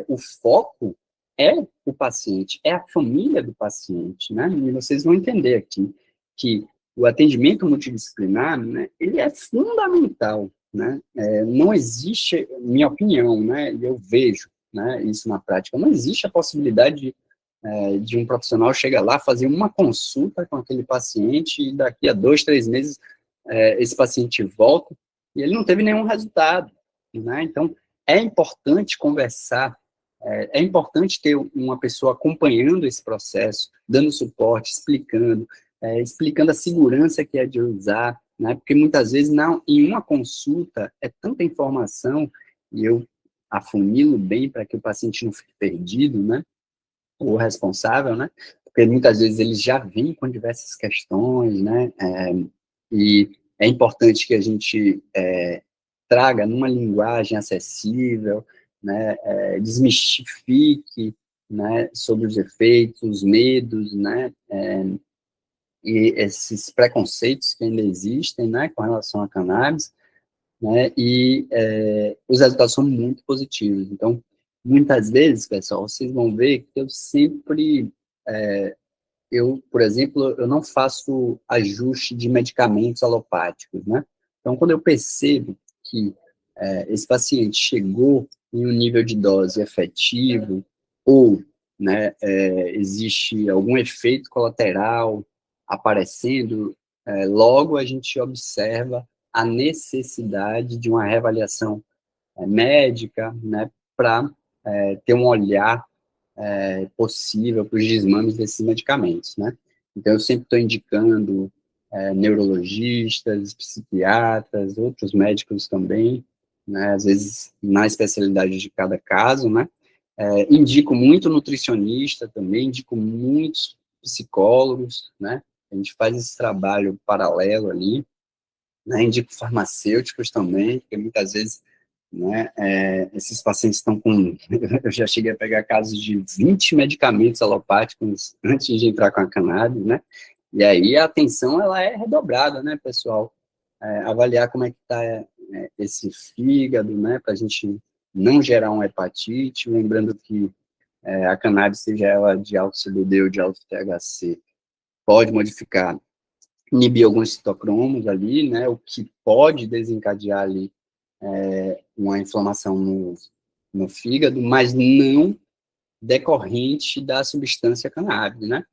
o foco é o paciente, é a família do paciente, né? E vocês vão entender aqui que o atendimento multidisciplinar, né, ele é fundamental, né? Não existe, minha opinião, né, e eu vejo, né, isso na prática, não existe a possibilidade de um profissional chegar lá, fazer uma consulta com aquele paciente e daqui a 2, 3 meses esse paciente volta e ele não teve nenhum resultado, né? Então, é importante conversar, é importante ter uma pessoa acompanhando esse processo, dando suporte, explicando a segurança que é de usar, né? Porque muitas vezes não, em uma consulta é tanta informação e eu afunilo bem para que o paciente não fique perdido, né? O responsável, né? Porque muitas vezes eles já vêm com diversas questões, né? E é importante que a gente traga numa linguagem acessível, né? Desmistifique, né? Sobre os efeitos, os medos, né? E esses preconceitos que ainda existem, né? Com relação à cannabis, né? E os resultados são muito positivos. Então, muitas vezes, pessoal, vocês vão ver que eu sempre, por exemplo, eu não faço ajuste de medicamentos alopáticos, né? Então, quando eu percebo que esse paciente chegou em um nível de dose efetivo ou, né, existe algum efeito colateral aparecendo, logo a gente observa a necessidade de uma reavaliação médica, né, para ter um olhar possível para os desmames desses medicamentos, né? Então, eu sempre estou indicando neurologistas, psiquiatras, outros médicos também, né? Às vezes, na especialidade de cada caso, né? Indico muito nutricionista também, indico muitos psicólogos, né? A gente faz esse trabalho paralelo ali, né? Indico farmacêuticos também, porque muitas vezes, né, esses pacientes estão com, eu já cheguei a pegar casos de 20 medicamentos alopáticos antes de entrar com a cannabis, né, e aí a atenção, ela é redobrada, né, pessoal, avaliar como é que está esse fígado, né, para a gente não gerar uma hepatite, lembrando que a cannabis, seja ela de alto CBD ou de alto THC, pode modificar, inibir alguns citocromos ali, né, o que pode desencadear ali uma inflamação no fígado, mas não decorrente da substância cannabis, né?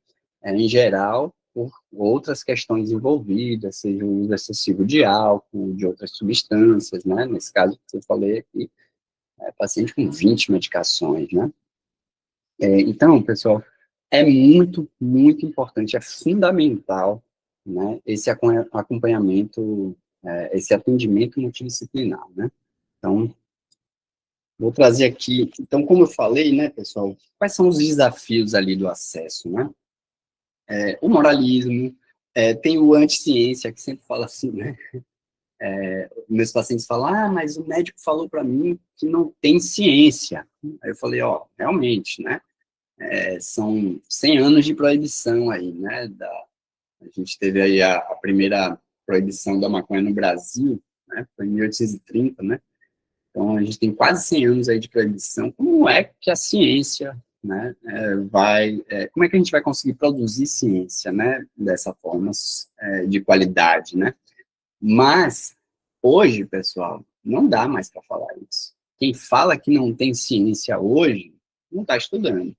Em geral, por outras questões envolvidas, seja o uso excessivo de álcool, de outras substâncias, né? Nesse caso que eu falei aqui, paciente com 20 medicações, né? Então, pessoal, é muito, muito importante, é fundamental, né, esse acompanhamento, esse atendimento multidisciplinar, né? Então, vou trazer aqui, então, como eu falei, né, pessoal, quais são os desafios ali do acesso, né? O moralismo, tem o anti-ciência, que sempre fala assim, né? Meus pacientes falam, mas o médico falou para mim que não tem ciência. Aí eu falei, realmente, né? São 100 anos de proibição aí, né? A gente teve aí a primeira proibição da maconha no Brasil, né? Foi em 1830, né? Então, a gente tem quase 100 anos aí de proibição. Como é que a ciência, né, como é que a gente vai conseguir produzir ciência, né, dessa forma, de qualidade, né? Mas, hoje, pessoal, não dá mais para falar isso. Quem fala que não tem ciência hoje, não está estudando.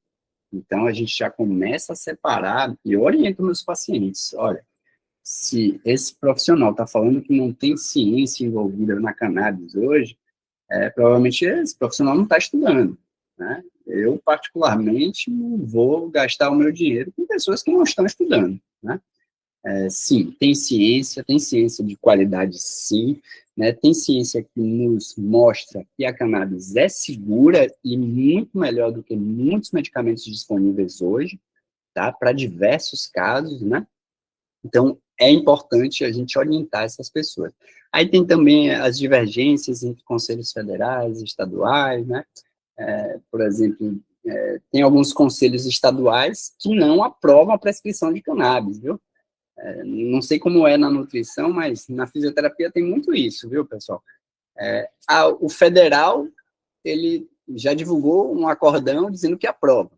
Então, a gente já começa a separar e orienta meus pacientes. Olha, se esse profissional está falando que não tem ciência envolvida na cannabis hoje, provavelmente esse profissional não está estudando, né? Eu, particularmente, não vou gastar o meu dinheiro com pessoas que não estão estudando, né? Sim, tem ciência de qualidade, sim, né? Tem ciência que nos mostra que a cannabis é segura e muito melhor do que muitos medicamentos disponíveis hoje, tá? Para diversos casos, né? Então, é importante a gente orientar essas pessoas. Aí tem também as divergências entre conselhos federais e estaduais, né? Por exemplo, tem alguns conselhos estaduais que não aprovam a prescrição de cannabis, viu? Não sei como é na nutrição, mas na fisioterapia tem muito isso, viu, pessoal? O federal, ele já divulgou um acordão dizendo que aprova.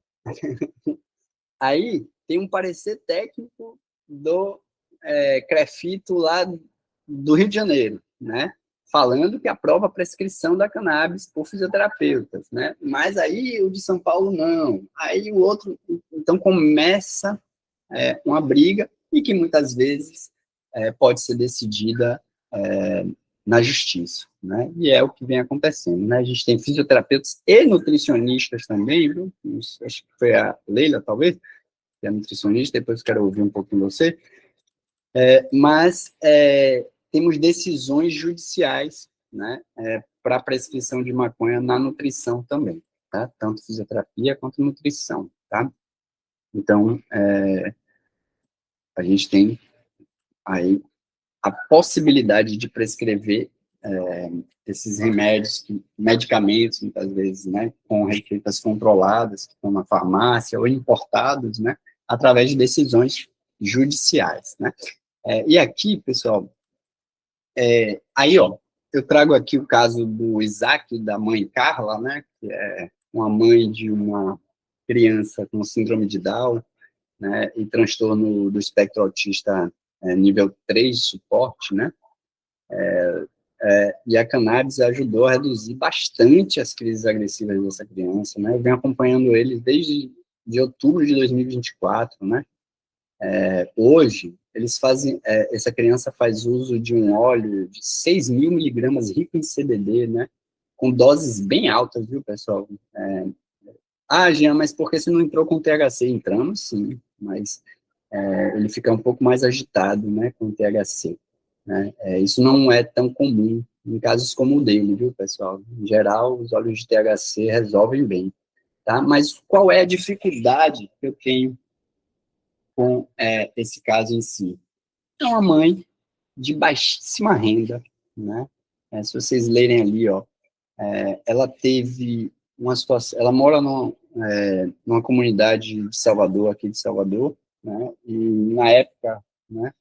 Aí tem um parecer técnico do CREFITO lá do Rio de Janeiro, né? Falando que aprova a prescrição da cannabis por fisioterapeutas, né? Mas aí o de São Paulo não. Aí o outro... Então começa uma briga e que muitas vezes pode ser decidida na justiça, né? E é o que vem acontecendo, né? A gente tem fisioterapeutas e nutricionistas também, viu? Acho que foi a Leila, talvez, que é nutricionista, depois eu quero ouvir um pouquinho de você. Mas temos decisões judiciais, né, para prescrição de maconha na nutrição também, tá? Tanto fisioterapia quanto nutrição, tá? Então, a gente tem aí a possibilidade de prescrever esses remédios, medicamentos, muitas vezes, né, com receitas controladas, que estão na farmácia, ou importados, né, através de decisões judiciais, né? E aqui, pessoal, aí, eu trago aqui o caso do Isaac, da mãe Carla, né, que é uma mãe de uma criança com síndrome de Down, né, e transtorno do espectro autista nível 3 de suporte, né, e a cannabis ajudou a reduzir bastante as crises agressivas dessa criança, né, eu venho acompanhando ele desde outubro de 2024, né, hoje, eles fazem, essa criança faz uso de um óleo de 6.000 miligramas rico em CBD, né, com doses bem altas, viu, pessoal? Jean, mas por que você não entrou com THC? Entramos, sim, mas ele fica um pouco mais agitado, né, com THC, né? Isso não é tão comum em casos como o dele, viu, pessoal? Em geral, os óleos de THC resolvem bem, tá? Mas qual é a dificuldade que eu tenho com esse caso em si? É uma mãe de baixíssima renda, né? Se vocês lerem ali, ela teve uma situação, ela mora numa comunidade de Salvador, aqui de Salvador, né? E na época, né?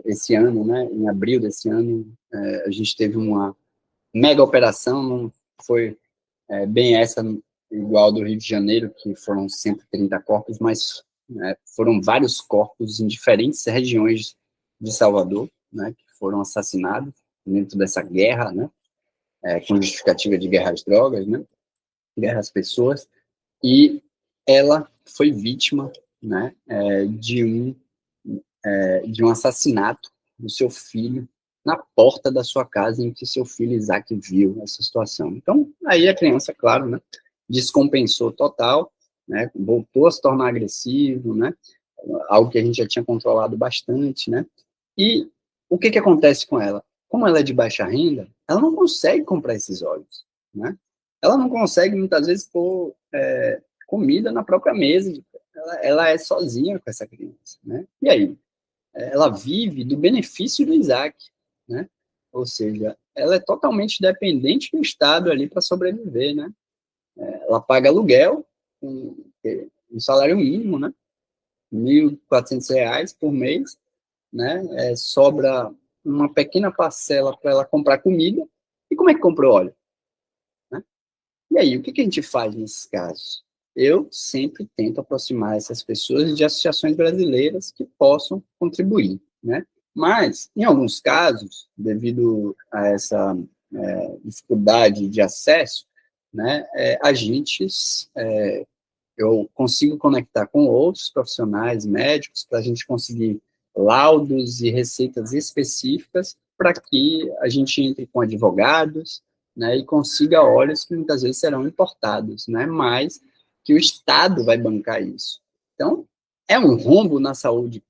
Esse ano, né? Em abril desse ano, a gente teve uma mega operação, não foi bem essa igual do Rio de Janeiro, que foram 130 corpos, mas foram vários corpos em diferentes regiões de Salvador, né, que foram assassinados dentro dessa guerra, né, com justificativa de guerra às drogas, né, guerra às pessoas, e ela foi vítima, né, de um assassinato do seu filho na porta da sua casa em que seu filho Isaac viu essa situação. Então, aí a criança, claro, né, descompensou total, né, voltou a se tornar agressivo, né, algo que a gente já tinha controlado bastante, né, e o que acontece com ela? Como ela é de baixa renda, ela não consegue comprar esses óleos, né, ela não consegue, muitas vezes, pôr comida na própria mesa, ela é sozinha com essa criança, né, e aí? Ela vive do benefício do Isaac, né? Ou seja, ela é totalmente dependente do Estado ali para sobreviver, né? Ela paga aluguel, um salário mínimo, né? R$ 1.400 por mês, né? Sobra uma pequena parcela para ela comprar comida. E como é que compra o óleo? Né? E aí, o que a gente faz nesses casos? Eu sempre tento aproximar essas pessoas de associações brasileiras que possam contribuir, né? Mas, em alguns casos, devido a essa dificuldade de acesso, né, eu consigo conectar com outros profissionais médicos para a gente conseguir laudos e receitas específicas para que a gente entre com advogados, né, e consiga óleos que muitas vezes serão importados, né, mas que o Estado vai bancar isso. Então, é um rombo na saúde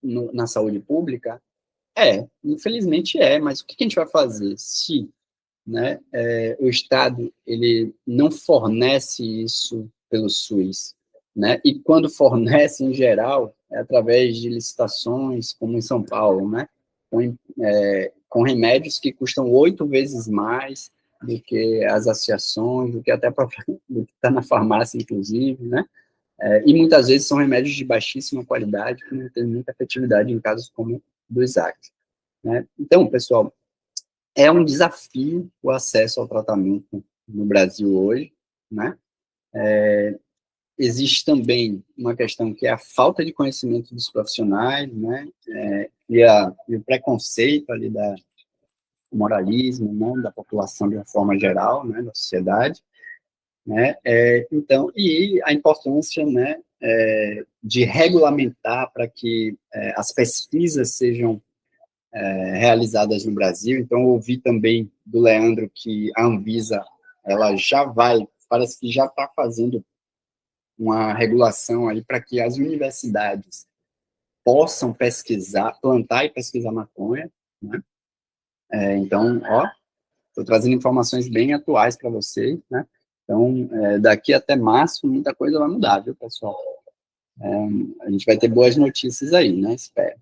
pública? Infelizmente mas o que a gente vai fazer se, né, o Estado ele não fornece isso pelo SUS, né, e quando fornece, em geral, é através de licitações, como em São Paulo, né, com remédios que custam 8 vezes mais do que as associações, do que até do que está na farmácia, inclusive, né, e muitas vezes são remédios de baixíssima qualidade, que não têm muita efetividade em casos como do Isaac, né. Então, pessoal, é um desafio o acesso ao tratamento no Brasil hoje, né? Existe também uma questão que é a falta de conhecimento dos profissionais, né? E o preconceito ali da moralismo, né? Da população de uma forma geral, né? Da sociedade, né? Então, e a importância, né? De regulamentar para que as pesquisas sejam realizadas no Brasil. Então, eu ouvi também do Leandro que a Anvisa, ela parece que já está fazendo uma regulação aí para que as universidades possam plantar e pesquisar maconha, né? Então, estou trazendo informações bem atuais para vocês, né? Então, daqui até março, muita coisa vai mudar, viu, pessoal? A gente vai ter boas notícias aí, né? Espero.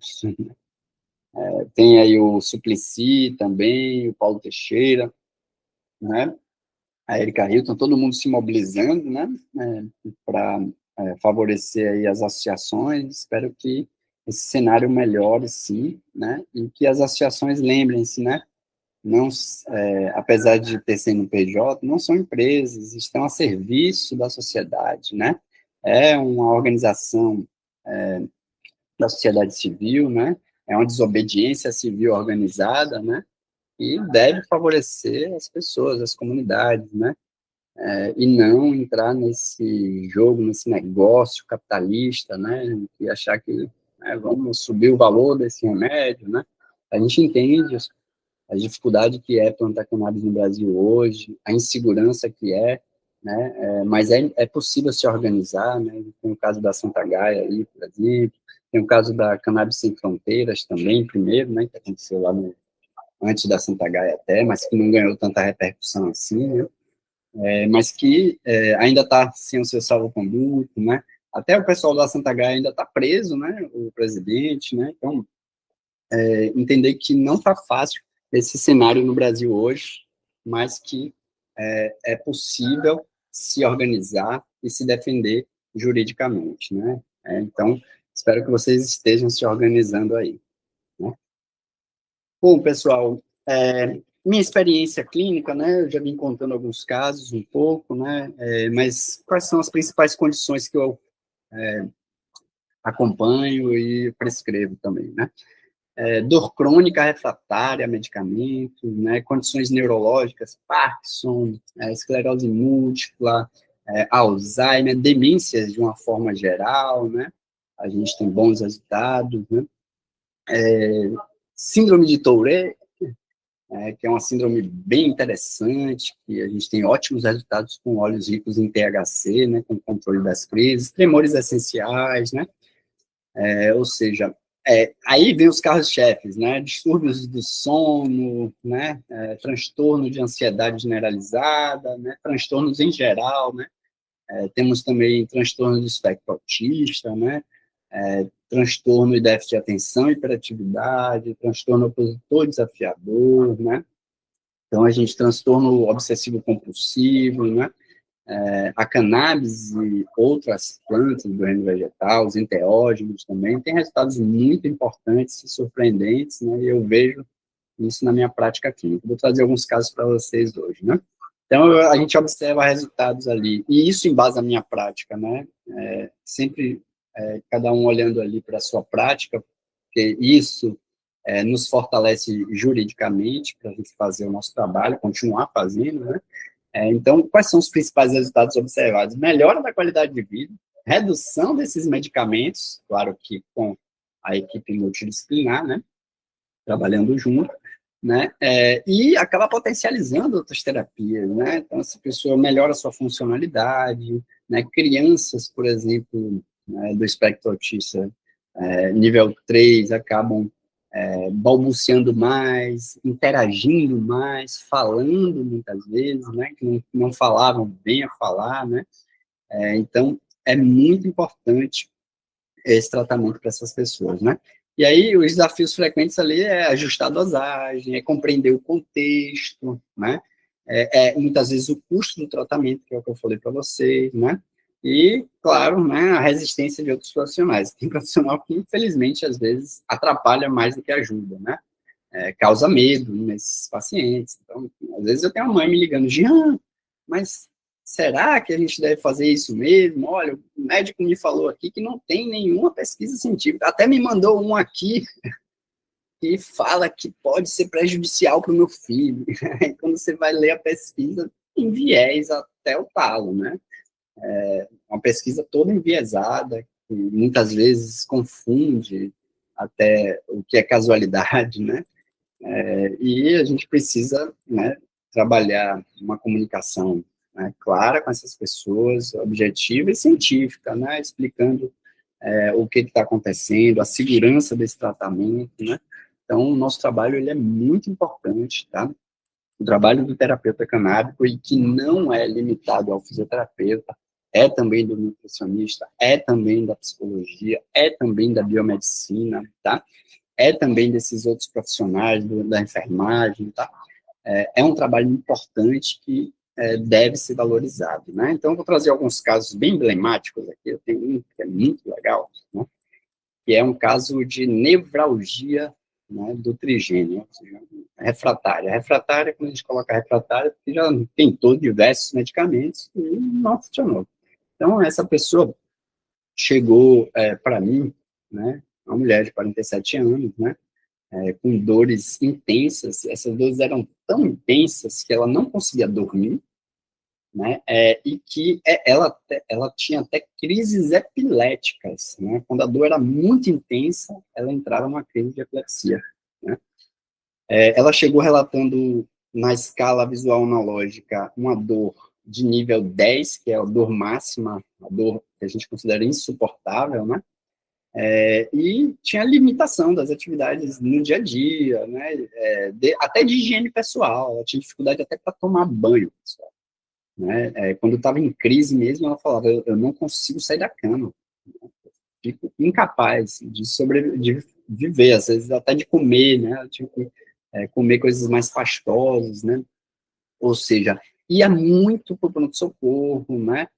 Tem aí o Suplicy também, o Paulo Teixeira, né? A Erika Hilton, todo mundo se mobilizando, né? Para favorecer aí as associações. Espero que esse cenário melhore, sim, né? E que as associações lembrem-se, né? Não, apesar de ter CNPJ, não são empresas, estão a serviço da sociedade, né? É uma organização da sociedade civil, né? É uma desobediência civil organizada, né? E deve favorecer as pessoas, as comunidades, né? E não entrar nesse jogo, nesse negócio capitalista, né? E achar que vamos subir o valor desse remédio, né? A gente entende a dificuldade que é plantar cannabis no Brasil hoje, a insegurança que né? Mas é possível se organizar, né? Tem o caso da Santa Gaia aí, por exemplo, tem o caso da Cannabis Sem Fronteiras também, primeiro, né? Que aconteceu lá antes da Santa Gaia até, mas que não ganhou tanta repercussão assim, né? Mas que ainda está sem o seu salvo-conduto, né? Até o pessoal da Santa Gaia ainda está preso, né? O presidente, né? Então, entender que não está fácil esse cenário no Brasil hoje, mas que é possível se organizar e se defender juridicamente, né? Então, espero que vocês estejam se organizando aí, né? Bom, pessoal, minha experiência clínica, né, eu já vim contando alguns casos um pouco, né, mas quais são as principais condições que eu acompanho e prescrevo também, né? Dor crônica refratária a medicamentos, né, condições neurológicas, Parkinson, esclerose múltipla, Alzheimer, demências de uma forma geral, né, a gente tem bons resultados, né, síndrome de Tourette, que é uma síndrome bem interessante, que a gente tem ótimos resultados com óleos ricos em THC, né, com controle das crises, tremores essenciais, né, ou seja, aí vem os carros-chefes, né, distúrbios do sono, né, transtorno de ansiedade generalizada, né, transtornos em geral, né, temos também transtorno do espectro autista, né, transtorno e déficit de atenção e hiperatividade, transtorno opositor desafiador, né? Então, a gente transtorno obsessivo compulsivo, né? A cannabis e outras plantas do reino vegetal, os enteógenos também, têm resultados muito importantes e surpreendentes, né? E eu vejo isso na minha prática clínica. Vou trazer alguns casos para vocês hoje, né? Então, a gente observa resultados ali, e isso embasa a minha prática, né? Sempre cada um olhando ali para a sua prática, porque isso nos fortalece juridicamente para a gente fazer o nosso trabalho, continuar fazendo, né? Então, quais são os principais resultados observados? Melhora da qualidade de vida, redução desses medicamentos, claro que com a equipe multidisciplinar, né? Trabalhando junto, né? E acaba potencializando outras terapias, né? Então, essa pessoa melhora a sua funcionalidade, né? Crianças, por exemplo, né, do espectro autista nível 3 acabam balbuciando mais, interagindo mais, falando muitas vezes, né? Que não falavam bem a falar, né? Então, é muito importante esse tratamento para essas pessoas, né? E aí, os desafios frequentes ali é ajustar a dosagem, é compreender o contexto, né? Muitas vezes o custo do tratamento, que é o que eu falei para vocês, né? E, claro, né, a resistência de outros profissionais. Tem profissional que, infelizmente, às vezes, atrapalha mais do que ajuda, né? Causa medo nesses pacientes. Então, às vezes eu tenho uma mãe me ligando, Jean, mas será que a gente deve fazer isso mesmo? Olha, o médico me falou aqui que não tem nenhuma pesquisa científica, até me mandou um aqui que fala que pode ser prejudicial para o meu filho. Aí, quando você vai ler a pesquisa, tem viés até o talo, né? Uma pesquisa toda enviesada, que muitas vezes confunde até o que é casualidade, né? E a gente precisa, né, trabalhar uma comunicação, né, clara com essas pessoas, objetiva e científica, né, explicando o que está acontecendo, a segurança desse tratamento, né. Então, o nosso trabalho ele é muito importante, tá? O trabalho do terapeuta canábico, e que não é limitado ao fisioterapeuta, é também do nutricionista, é também da psicologia, é também da biomedicina, tá? É também desses outros profissionais da enfermagem, tá? Um trabalho importante que deve ser valorizado, né? Então, eu vou trazer alguns casos bem emblemáticos aqui. Eu tenho um que é muito legal, né? Que é um caso de nevralgia, né, do trigêmeo, ou seja, refratária. Refratária, quando a gente coloca refratária, porque já tentou diversos medicamentos e não funcionou. Então, essa pessoa chegou para mim, né, uma mulher de 47 anos, né, com dores intensas. Essas dores eram tão intensas que ela não conseguia dormir, né, e que ela tinha até crises epiléticas, né, quando a dor era muito intensa, ela entrava numa crise de epilepsia, né. Ela chegou relatando, na escala visual analógica, uma dor de nível 10, que é a dor máxima, a dor que a gente considera insuportável, né, e tinha limitação das atividades no dia a dia, né, até de higiene pessoal. Ela tinha dificuldade até para tomar banho, pessoal, né. Quando estava em crise mesmo, ela falava, eu não consigo sair da cama, fico incapaz de viver, às vezes até de comer, né, ela tinha que comer coisas mais pastosas, né, ou seja, ia muito para o pronto-socorro, né,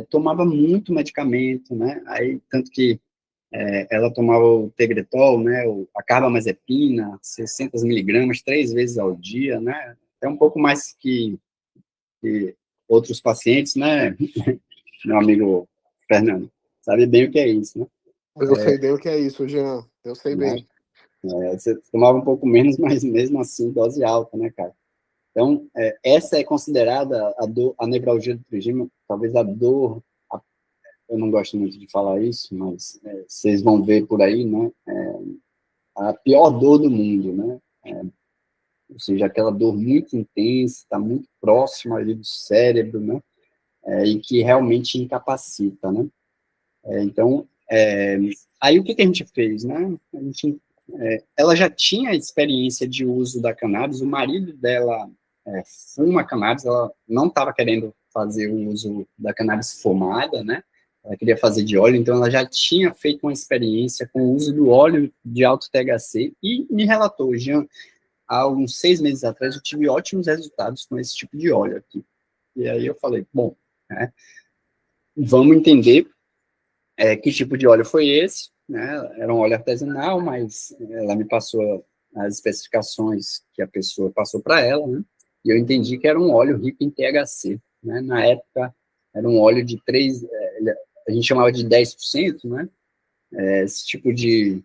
tomava muito medicamento, né, aí, tanto que ela tomava o Tegretol, né, a carbamazepina, 600 miligramas, 3 vezes ao dia, né, é um pouco mais que outros pacientes, né, meu amigo Fernando, sabe bem o que é isso, né? Eu sei bem o que é isso, Jean, eu sei Né? bem. Você tomava um pouco menos, mas mesmo assim, dose alta, né, cara? Então, essa é considerada a nevralgia do trigêmeo, talvez a dor, eu não gosto muito de falar isso, mas vocês vão ver por aí, né, a pior dor do mundo, né, ou seja, aquela dor muito intensa, está muito próxima ali do cérebro, né, e que realmente incapacita, né. Então, aí o que a gente fez, né, ela já tinha experiência de uso da cannabis, o marido dela fuma cannabis, ela não estava querendo fazer o uso da cannabis fumada, né, ela queria fazer de óleo, então ela já tinha feito uma experiência com o uso do óleo de alto THC e me relatou, Jean, há uns 6 meses atrás eu tive ótimos resultados com esse tipo de óleo aqui. E aí eu falei, bom, né, vamos entender que tipo de óleo foi esse, né? Era um óleo artesanal, mas ela me passou as especificações que a pessoa passou para ela, né? E eu entendi que era um óleo rico em THC, né? Na época, era um óleo de 3, a gente chamava de 10%, né? Esse tipo de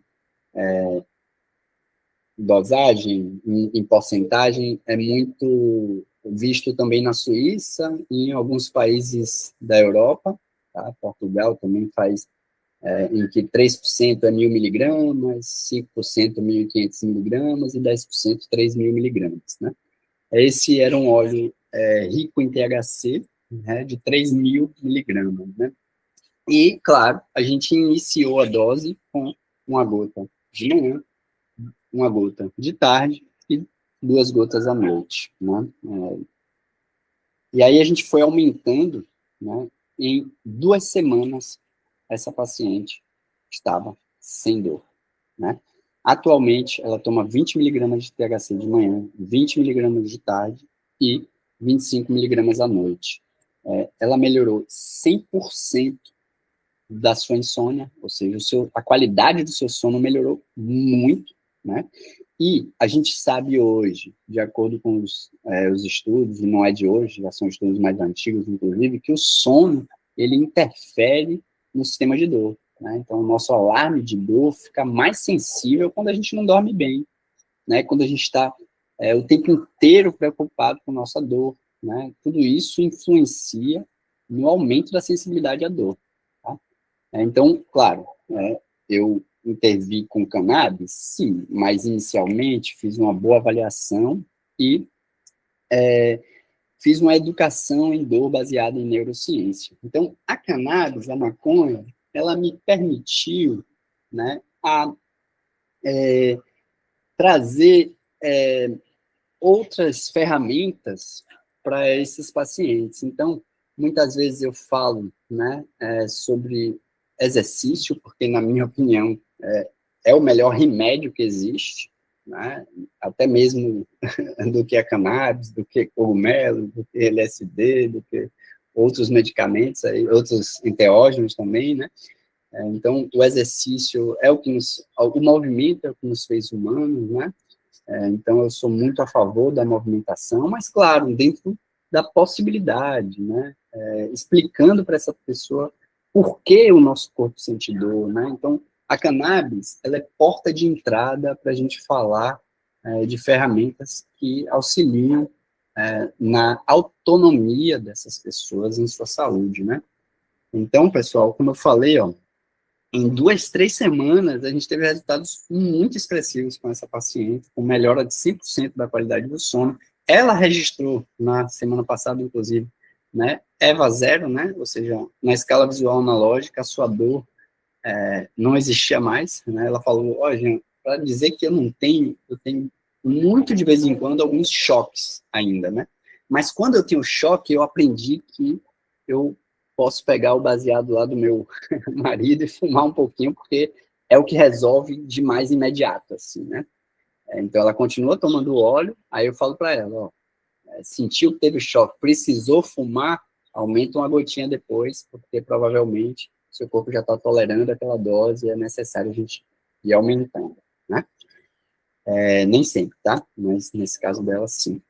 dosagem em porcentagem é muito visto também na Suíça e em alguns países da Europa, tá? Portugal também faz em que 3% é 1.000 miligramas, 5% 1.500 miligramas e 10% 3.000 miligramas, né? Esse era um óleo rico em THC, né, de 3.000 miligramas, né? E, claro, a gente iniciou a dose com uma gota de manhã, uma gota de tarde e 2 gotas à noite, né? E aí a gente foi aumentando, né? Em 2 semanas, essa paciente estava sem dor, né? Atualmente, ela toma 20 miligramas de THC de manhã, 20 miligramas de tarde e 25 miligramas à noite. Ela melhorou 100% da sua insônia, ou seja, a qualidade do seu sono melhorou muito, né? E a gente sabe hoje, de acordo com os estudos, e não é de hoje, já são estudos mais antigos, inclusive, que o sono, ele interfere no sistema de dor, né? Então, o nosso alarme de dor fica mais sensível quando a gente não dorme bem, né? Quando a gente está o tempo inteiro preocupado com nossa dor, né? Tudo isso influencia no aumento da sensibilidade à dor, tá? Então, claro, eu intervi com cannabis, sim, mas inicialmente fiz uma boa avaliação e fiz uma educação em dor baseada em neurociência. Então, a cannabis, a maconha, ela me permitiu, né, trazer outras ferramentas para esses pacientes. Então, muitas vezes eu falo, né, sobre exercício, porque, na minha opinião, é o melhor remédio que existe, né, até mesmo do que a cannabis, do que cogumelo, do que LSD, do que outros medicamentos, outros enteógenos também, né? Então, o exercício é o movimento é o que nos fez humanos, né? Então, eu sou muito a favor da movimentação, mas, claro, dentro da possibilidade, né? Explicando para essa pessoa por que o nosso corpo sente dor, né? Então, a cannabis, ela é porta de entrada para a gente falar de ferramentas que auxiliam na autonomia dessas pessoas em sua saúde, né? Então, pessoal, como eu falei, ó, em 2, 3 semanas, a gente teve resultados muito expressivos com essa paciente, com melhora de 100% da qualidade do sono. Ela registrou, na semana passada, inclusive, né, EVA 0, né, ou seja, na escala visual analógica, a sua dor não existia mais, né, ela falou, ó, gente, para dizer que eu tenho muito de vez em quando alguns choques ainda, né, mas quando eu tenho choque, eu aprendi que eu posso pegar o baseado lá do meu marido e fumar um pouquinho, porque é o que resolve de mais imediato, assim, né? Então, ela continua tomando óleo, aí eu falo para ela, ó, sentiu que teve choque, precisou fumar, aumenta uma gotinha depois, porque provavelmente seu corpo já está tolerando aquela dose e é necessário a gente ir aumentando, né? Nem sempre, tá? Mas nesse caso dela, sim.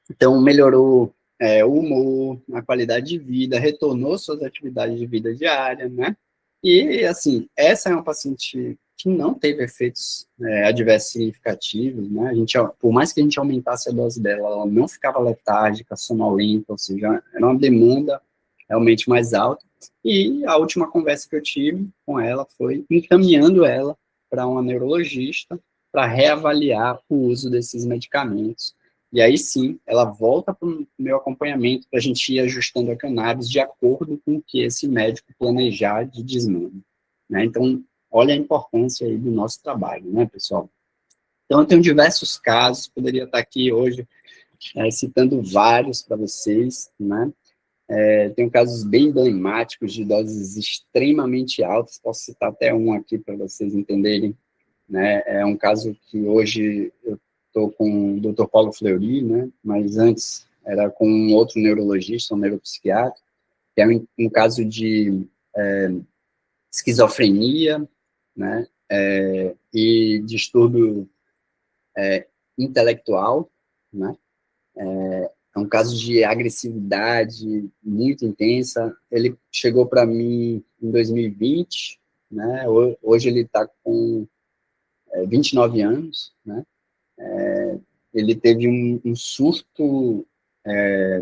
Então, melhorou o humor, a qualidade de vida, retornou suas atividades de vida diária, né? E, assim, essa é uma paciente que não teve efeitos adversos significativos, né? Por mais que a gente aumentasse a dose dela, ela não ficava letárgica, sonolenta, ou seja, era uma demanda realmente mais alta. E a última conversa que eu tive com ela foi encaminhando ela para uma neurologista para reavaliar o uso desses medicamentos. E aí sim, ela volta para o meu acompanhamento para a gente ir ajustando a cannabis de acordo com o que esse médico planejar de desmame, né? Então, olha a importância aí do nosso trabalho, né, pessoal? Então, eu tenho diversos casos, poderia estar aqui hoje citando vários para vocês, né? Tem casos bem emblemáticos de doses extremamente altas, posso citar até um aqui para vocês entenderem, né? É um caso que hoje eu estou com o Dr. Paulo Fleury, né? Mas antes era com um outro neurologista, um neuropsiquiatra, que é um caso de esquizofrenia, né? E distúrbio intelectual, né? É um caso de agressividade muito intensa. Ele chegou para mim em 2020, né? Hoje ele está com 29 anos, né? Ele teve um surto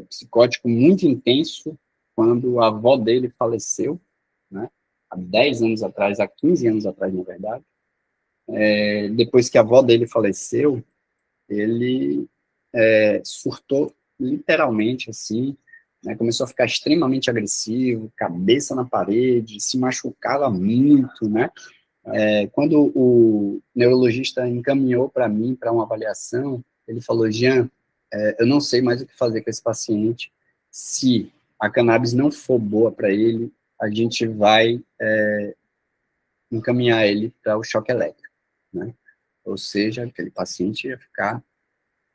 psicótico muito intenso quando a avó dele faleceu, né? Há 10 anos atrás, há 15 anos atrás, na verdade. Depois que a avó dele faleceu, ele surtou literalmente, assim, né? Começou a ficar extremamente agressivo, cabeça na parede, se machucava muito, né? Quando o neurologista encaminhou para mim para uma avaliação, ele falou: Jean, eu não sei mais o que fazer com esse paciente. Se a cannabis não for boa para ele, a gente vai encaminhar ele para o choque elétrico, né? Ou seja, aquele paciente ia ficar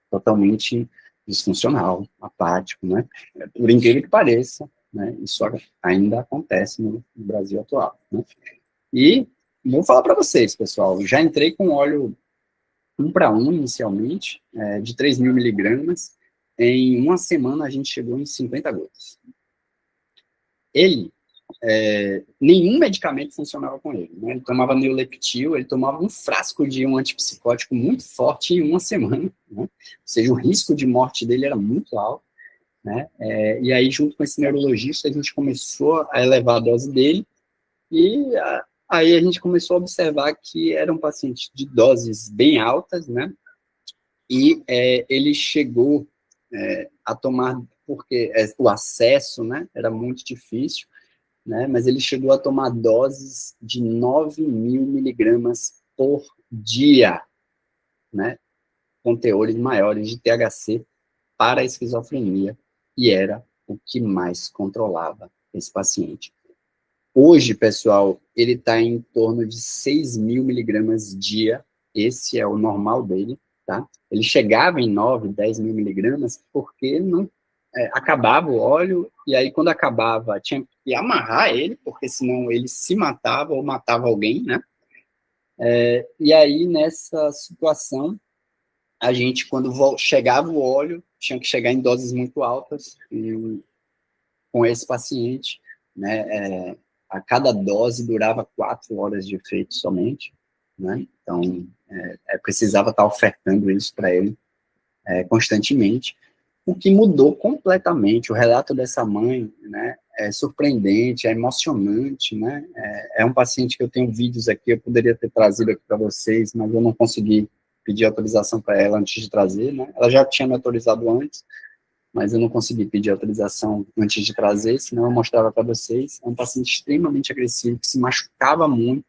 totalmente disfuncional, apático, né? Por incrível que pareça, né? Isso ainda acontece no Brasil atual, né? E vou falar para vocês, pessoal, já entrei com óleo 1:1 inicialmente, de 3.000 miligramas. Em uma semana a gente chegou em 50 gotas. Nenhum medicamento funcionava com ele, né? Ele tomava Neuleptil, ele tomava um frasco de um antipsicótico muito forte em uma semana, né? Ou seja, o risco de morte dele era muito alto, né? E aí, junto com esse neurologista, a gente começou a elevar a dose dele, e aí a gente começou a observar que era um paciente de doses bem altas, né? E ele chegou a tomar, porque o acesso, né, era muito difícil, né, mas ele chegou a tomar doses de 9.000 miligramas por dia, né, com teores maiores de THC para a esquizofrenia, e era o que mais controlava esse paciente. Hoje, pessoal, ele está em torno de 6.000 miligramas dia, esse é o normal dele, tá? Ele chegava em 9, 10.000 miligramas porque não acabava o óleo, e aí quando acabava tinha que amarrar ele, porque senão ele se matava ou matava alguém, né? E aí nessa situação, a gente, quando chegava o óleo, tinha que chegar em doses muito altas, e com esse paciente, né, a cada dose durava 4 horas de efeito somente, né? Então, precisava estar ofertando isso para ele constantemente, o que mudou completamente. O relato dessa mãe, né, é surpreendente, é emocionante, né? É um paciente que eu tenho vídeos aqui, eu poderia ter trazido aqui para vocês, mas eu não consegui pedir autorização para ela antes de trazer, né? Ela já tinha me autorizado antes, mas eu não consegui pedir autorização antes de trazer, senão eu mostrava para vocês. É um paciente extremamente agressivo, que se machucava muito,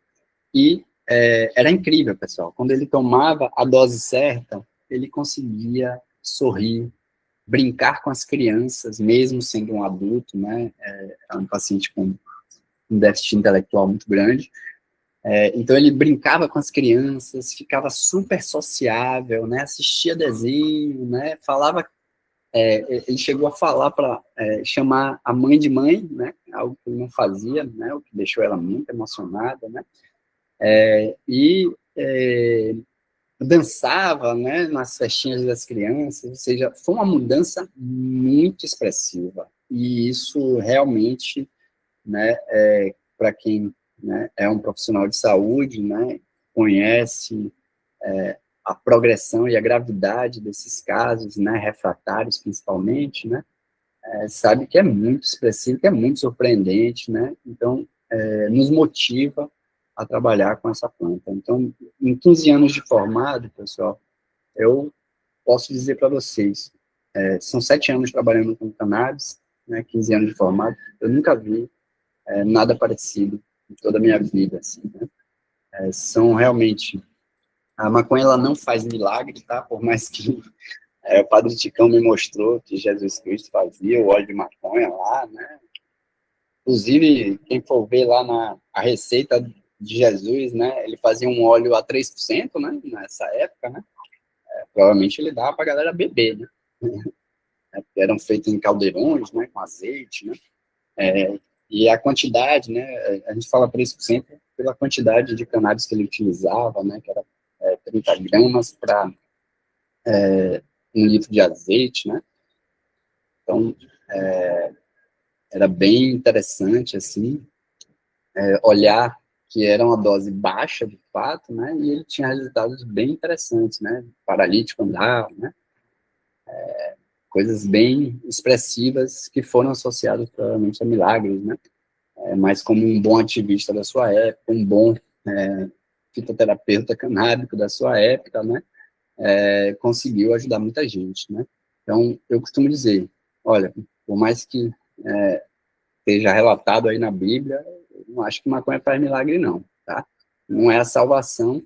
e era incrível, pessoal. Quando ele tomava a dose certa, ele conseguia sorrir, brincar com as crianças, mesmo sendo um adulto, né? É um paciente com um déficit intelectual muito grande. Então ele brincava com as crianças, ficava super sociável, né? Assistia desenho, né? Falava. Ele chegou a falar para chamar a mãe de mãe, né? Algo que ele não fazia, né? O que deixou ela muito emocionada, né? E dançava, né, nas festinhas das crianças, ou seja, foi uma mudança muito expressiva, e isso realmente, né, para quem, né, é um profissional de saúde, né, conhece a progressão e a gravidade desses casos, né, refratários principalmente, né, sabe que é muito expressivo, que é muito surpreendente, né, então nos motiva a trabalhar com essa planta. Então, em 15 anos de formado, pessoal, eu posso dizer para vocês, são 7 anos trabalhando com cannabis, né, 15 anos de formado, eu nunca vi nada parecido em toda a minha vida, assim, né? São realmente, a maconha ela não faz milagre, tá? Por mais que O Padre Ticão me mostrou que Jesus Cristo fazia o óleo de maconha lá, né? Inclusive, quem for ver lá a receita de Jesus, né? Ele fazia um óleo a 3%, né? Nessa época, né? Provavelmente ele dava para a galera beber, né? Eram feitos em caldeirões, né? Com azeite, né? E a quantidade, né? A gente fala 3% pela quantidade de cannabis que ele utilizava, né? Que era 30 gramas para 1 litro de azeite, né? Então, era bem interessante, assim, olhar que era uma dose baixa, de fato, né? E ele tinha resultados bem interessantes, né? Paralítico andar, né? Coisas bem expressivas que foram associadas, provavelmente, a milagres, né? Mas como um bom ativista da sua época, um bom fitoterapeuta canábico da sua época, né? Conseguiu ajudar muita gente, né? Então, eu costumo dizer, olha, por mais que esteja relatado aí na Bíblia, eu não acho que maconha faz milagre, não, tá? Não é a salvação.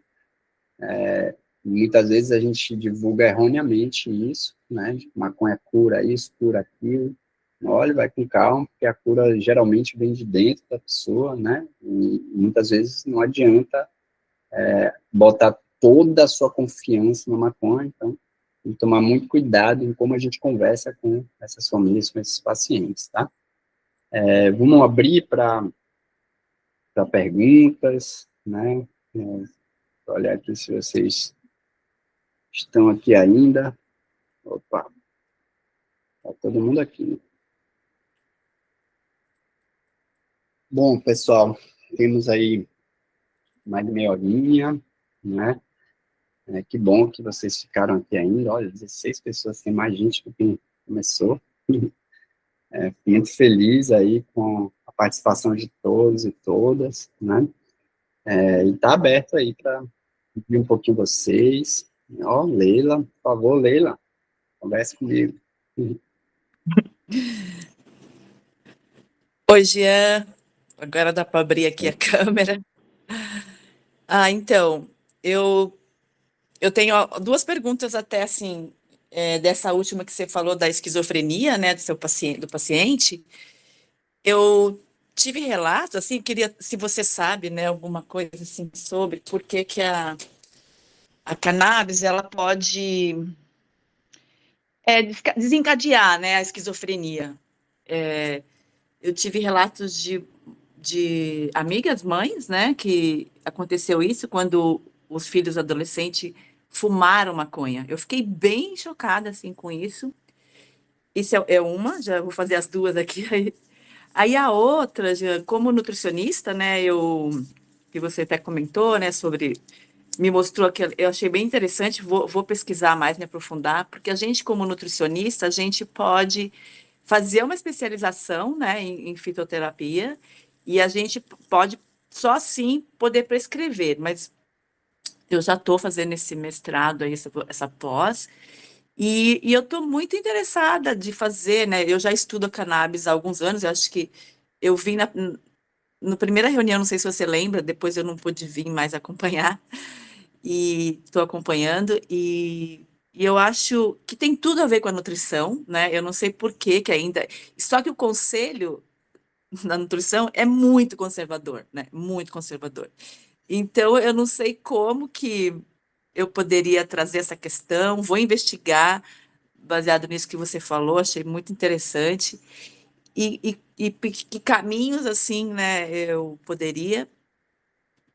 Muitas vezes a gente divulga erroneamente isso, né? Maconha cura isso, cura aquilo. Olha, vai com calma, porque a cura geralmente vem de dentro da pessoa, né? E muitas vezes não adianta botar toda a sua confiança na maconha, então tem que tomar muito cuidado em como a gente conversa com essas famílias, com esses pacientes, tá? Vamos abrir para perguntas, né? Olhar aqui se vocês estão aqui ainda. Opa, está todo mundo aqui. Bom, pessoal, temos aí mais de meia horinha, né? Que bom que vocês ficaram aqui ainda. Olha, 16 pessoas, tem mais gente que quem começou. Fico muito feliz aí com a participação de todos e todas, né? E está aberto aí para ouvir um pouquinho vocês. Ó, Leila, por favor, Leila, converse comigo. Oi, Jean. Agora dá para abrir aqui a câmera. Então, eu tenho duas perguntas até, assim, dessa última que você falou da esquizofrenia, né, do paciente. Eu tive relatos, assim, queria, se você sabe, né, alguma coisa, assim, sobre por que que a cannabis, ela pode desencadear, né, a esquizofrenia. Eu tive relatos de amigas mães, né, que aconteceu isso quando os filhos adolescentes fumaram maconha. Eu fiquei bem chocada, assim, com isso. Isso é uma, já vou fazer as duas aqui. Aí a outra, já, como nutricionista, né, que você até comentou, né, sobre, me mostrou que eu achei bem interessante, vou pesquisar mais, me aprofundar, porque a gente, como nutricionista, a gente pode fazer uma especialização, né, em fitoterapia, e a gente pode só assim poder prescrever, mas eu já estou fazendo esse mestrado aí, essa pós, e eu estou muito interessada de fazer, né? Eu já estudo a cannabis há alguns anos, eu acho que eu vim na primeira reunião, não sei se você lembra, depois eu não pude vir mais acompanhar, e estou acompanhando, e eu acho que tem tudo a ver com a nutrição, né? Eu não sei por que ainda. Só que o conselho na nutrição é muito conservador, né? Muito conservador. Então, eu não sei como que eu poderia trazer essa questão, vou investigar, baseado nisso que você falou, achei muito interessante. E que caminhos, assim, né, eu poderia,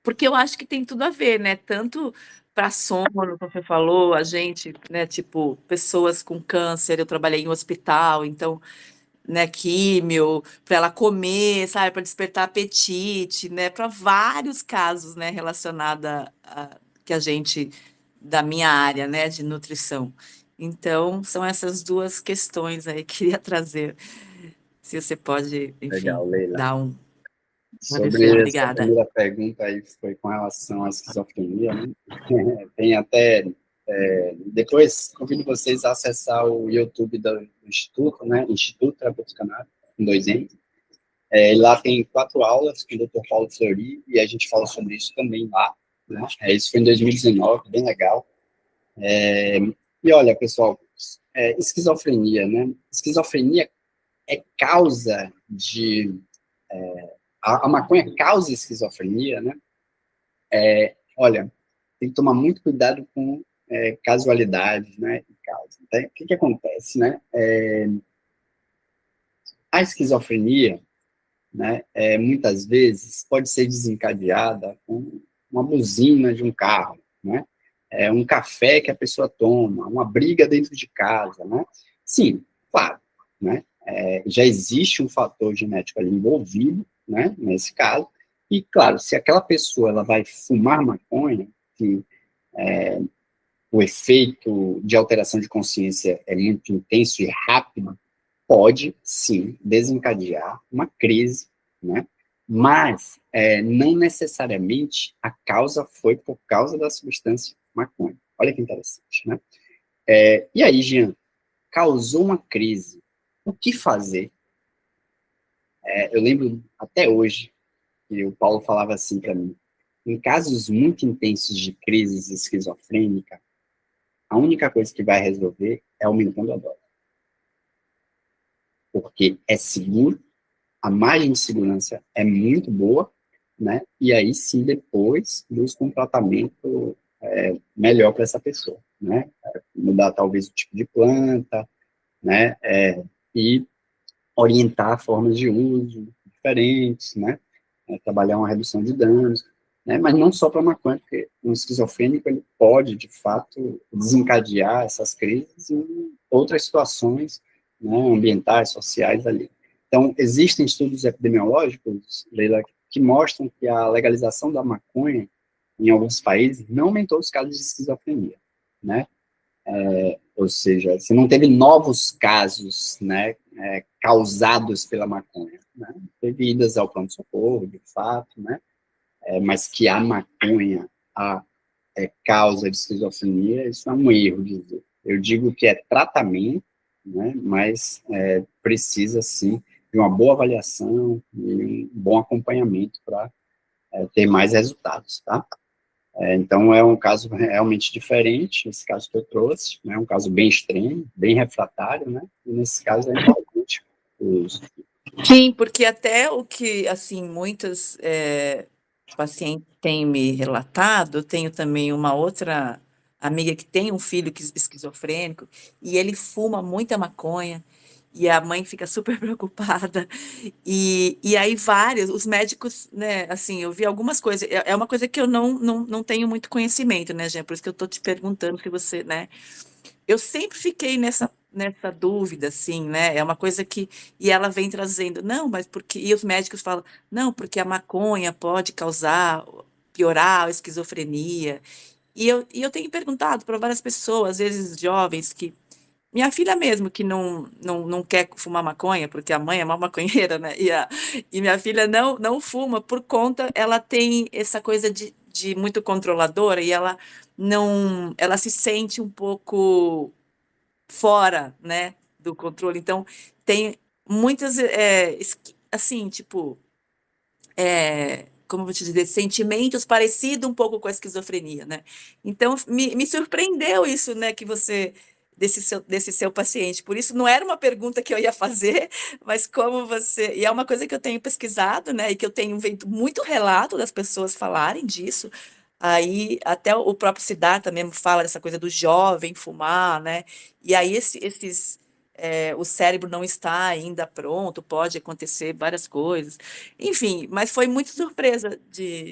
porque eu acho que tem tudo a ver, né? Tanto para sono, como você falou, a gente, né, tipo, pessoas com câncer, eu trabalhei em um hospital, então, né, químio, para ela comer, sabe, para despertar apetite, né, para vários casos, né, relacionados a que a gente da minha área, né, de nutrição. Então, são essas duas questões aí que eu queria trazer. Se você pode, enfim, Legal, Leila. dar um. Sobre essa Obrigada. primeira pergunta aí, que foi com relação à esquizofrenia, né? Tem até, depois convido vocês a acessar o YouTube do Instituto, né? Instituto Terapêutico Canábico, com 2 N's. E lá tem 4 aulas com o Dr. Paulo Fleury, e a gente fala sobre isso também lá, né? Isso foi em 2019, bem legal. E olha, pessoal, esquizofrenia, né? Esquizofrenia é causa de... a maconha causa esquizofrenia, né? Olha, tem que tomar muito cuidado com casualidades, né? Então, o que acontece, né? A esquizofrenia, né, muitas vezes pode ser desencadeada com uma buzina de um carro, né? Um café que a pessoa toma, uma briga dentro de casa, né? Sim, claro, né? Já existe um fator genético ali envolvido, né, nesse caso, e claro, se aquela pessoa ela vai fumar maconha, que o efeito de alteração de consciência é muito intenso e rápido, pode, sim, desencadear uma crise, né? Mas não necessariamente a causa foi por causa da substância maconha. Olha que interessante, né? E aí, Jean, causou uma crise. O que fazer? Eu lembro até hoje que o Paulo falava assim para mim, em casos muito intensos de crises esquizofrênica, a única coisa que vai resolver é aumentando a dose. Porque é seguro, a margem de segurança é muito boa, né? E aí sim, depois, busca um tratamento melhor para essa pessoa, né? Mudar talvez o tipo de planta, né? E orientar formas de uso diferentes, né? Trabalhar uma redução de danos, né? Mas não só para maconha, porque um esquizofrênico ele pode, de fato, desencadear essas crises em outras situações, né? Ambientais, sociais ali. Então, existem estudos epidemiológicos, Leila, que mostram que a legalização da maconha em alguns países não aumentou os casos de esquizofrenia, né? Ou seja, se não teve novos casos, né, causados pela maconha, né? Teve idas ao pronto-socorro, de fato, né? Mas que a maconha causa de esquizofrenia, isso é um erro dizer. Eu digo que é tratamento, né? Mas precisa, sim, de uma boa avaliação e um bom acompanhamento para ter mais resultados, tá? Então, é um caso realmente diferente, esse caso que eu trouxe, né, um caso bem extremo, bem refratário, né, e nesse caso é importante o uso. Sim, porque até o que, assim, muitas pacientes têm me relatado, eu tenho também uma outra amiga que tem um filho esquizofrênico, e ele fuma muita maconha, e a mãe fica super preocupada, e aí os médicos, né, assim, eu vi algumas coisas, é uma coisa que eu não tenho muito conhecimento, né, Jean, por isso que eu estou te perguntando, que você, né, eu sempre fiquei nessa dúvida, assim, né, é uma coisa que, e ela vem trazendo, não, mas porque, e os médicos falam, não, porque a maconha pode piorar a esquizofrenia, e eu tenho perguntado para várias pessoas, às vezes jovens, que minha filha mesmo, que não quer fumar maconha, porque a mãe é uma maconheira, né? E minha filha não fuma por conta, ela tem essa coisa de muito controladora e ela se sente um pouco fora, né, do controle. Então, tem muitas, assim, tipo, como eu vou te dizer, sentimentos parecidos um pouco com a esquizofrenia, né? Então, me surpreendeu isso, né, que você, desse seu paciente. Por isso, não era uma pergunta que eu ia fazer, mas como você... E é uma coisa que eu tenho pesquisado, né, e que eu tenho feito muito relato das pessoas falarem disso. Aí, até o próprio Siddhartha mesmo fala dessa coisa do jovem fumar, né? E aí, o cérebro não está ainda pronto, pode acontecer várias coisas. Enfim, mas foi muito surpresa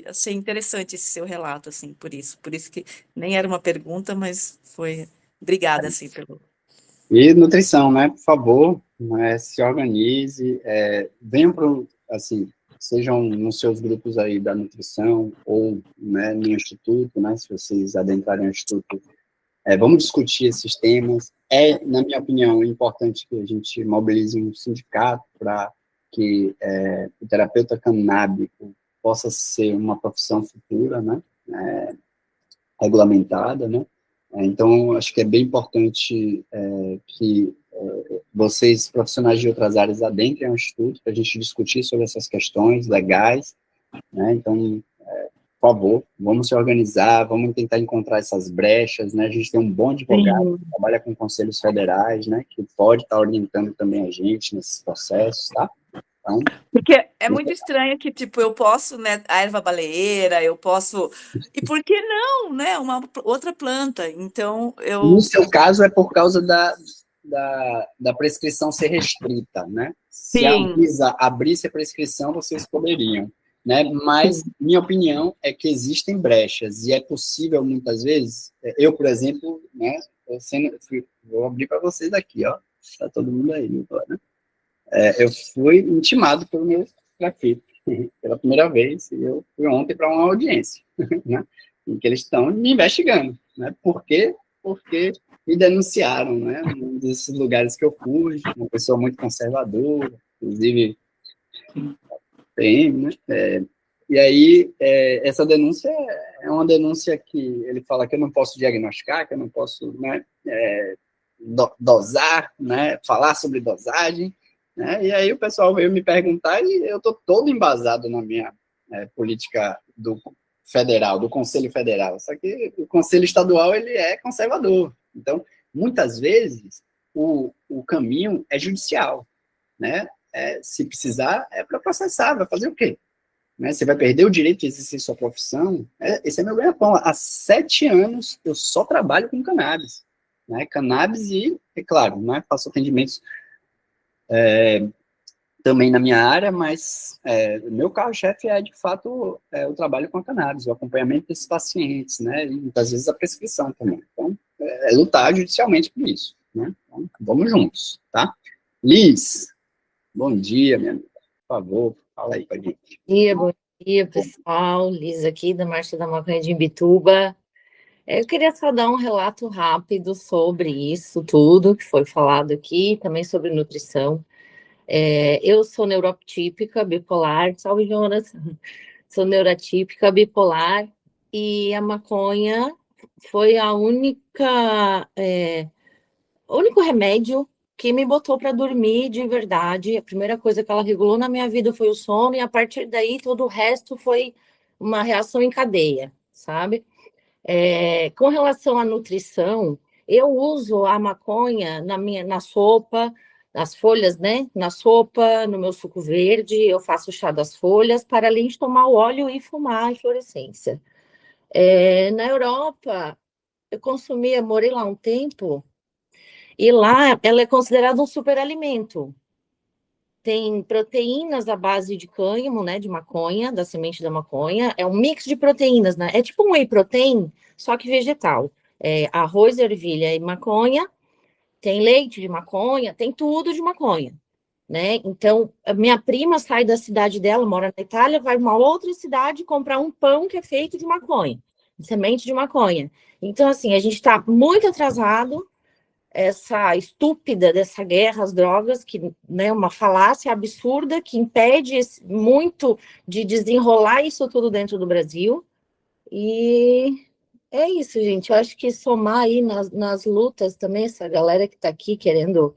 achei interessante esse seu relato, assim, por isso que nem era uma pergunta, mas foi, obrigada, assim, pelo... E nutrição, né, por favor, né, se organize, venham para, assim, sejam nos seus grupos aí da nutrição, ou, né, no instituto, né, se vocês adentrarem o instituto, vamos discutir esses temas. Na minha opinião, importante que a gente mobilize um sindicato para que o terapeuta canábico possa ser uma profissão futura, né, regulamentada, né. Então, acho que é bem importante que vocês, profissionais de outras áreas, adentrem ao instituto para a gente discutir sobre essas questões legais, né. Então, por favor, vamos se organizar, vamos tentar encontrar essas brechas, né? A gente tem um bom advogado que trabalha com conselhos federais, né? Que pode estar orientando também a gente nesses processos, tá? Então, porque é muito estranho que, tipo, eu posso, né, a erva baleeira, eu posso... E por que não, né? Uma outra planta. Então, no seu caso, é por causa da prescrição ser restrita, né? Se a Anvisa abrisse a prescrição, vocês poderiam, né? Mas, minha opinião é que existem brechas, e é possível, muitas vezes, eu, por exemplo, né? Vou abrir para vocês aqui, ó. Tá todo mundo aí agora, né? Eu fui intimado pelo meu prefeito pela primeira vez, e eu fui ontem para uma audiência, né, em que eles estão me investigando, né, por quê? Porque me denunciaram, né, num desses lugares que eu fui, uma pessoa muito conservadora, inclusive PM, né, e aí essa denúncia é uma denúncia que ele fala que eu não posso diagnosticar, que eu não posso, né, dosar, né, falar sobre dosagem, né, e aí o pessoal veio me perguntar e eu estou todo embasado na minha política do federal, do Conselho Federal, só que o Conselho Estadual ele é conservador, então muitas vezes o caminho é judicial, né, se precisar é para processar, vai fazer o quê? Né, você vai perder o direito de exercer sua profissão, esse é meu ganha-pão, há 7 anos eu só trabalho com cannabis, né, cannabis e, é claro, né, faço atendimentos também na minha área, mas meu carro-chefe é, de fato, o trabalho com a cannabis, o acompanhamento desses pacientes, né, e muitas vezes a prescrição também. Então, lutar judicialmente por isso, né, então, vamos juntos, tá? Liz, bom dia, minha amiga, por favor, fala aí com a gente. Bom dia, pessoal, Liz aqui, da Marcha da Maconha de Imbituba. Eu queria só dar um relato rápido sobre isso tudo que foi falado aqui, também sobre nutrição. Eu sou neurotípica, bipolar, salve Jonas, sou neurotípica, bipolar, e a maconha foi o único remédio que me botou para dormir de verdade. A primeira coisa que ela regulou na minha vida foi o sono, e a partir daí todo o resto foi uma reação em cadeia, sabe? Com relação à nutrição, eu uso a maconha na sopa, nas folhas, né? Na sopa, no meu suco verde, eu faço chá das folhas, para além de tomar o óleo e fumar a inflorescência. Na Europa, eu morei lá um tempo, e lá ela é considerada um superalimento. Tem proteínas à base de cânhamo, né, de maconha, da semente da maconha. É um mix de proteínas, né? É tipo um whey protein, só que vegetal. Arroz, ervilha e maconha. Tem leite de maconha, tem tudo de maconha, né? Então, a minha prima sai da cidade dela, mora na Itália, vai para uma outra cidade comprar um pão que é feito de maconha, de semente de maconha. Então, assim, a gente está muito atrasado. Essa estúpida dessa guerra às drogas, que, né, uma falácia absurda que impede muito de desenrolar isso tudo dentro do Brasil. E é isso, gente. Eu acho que somar aí nas lutas também, essa galera que está aqui querendo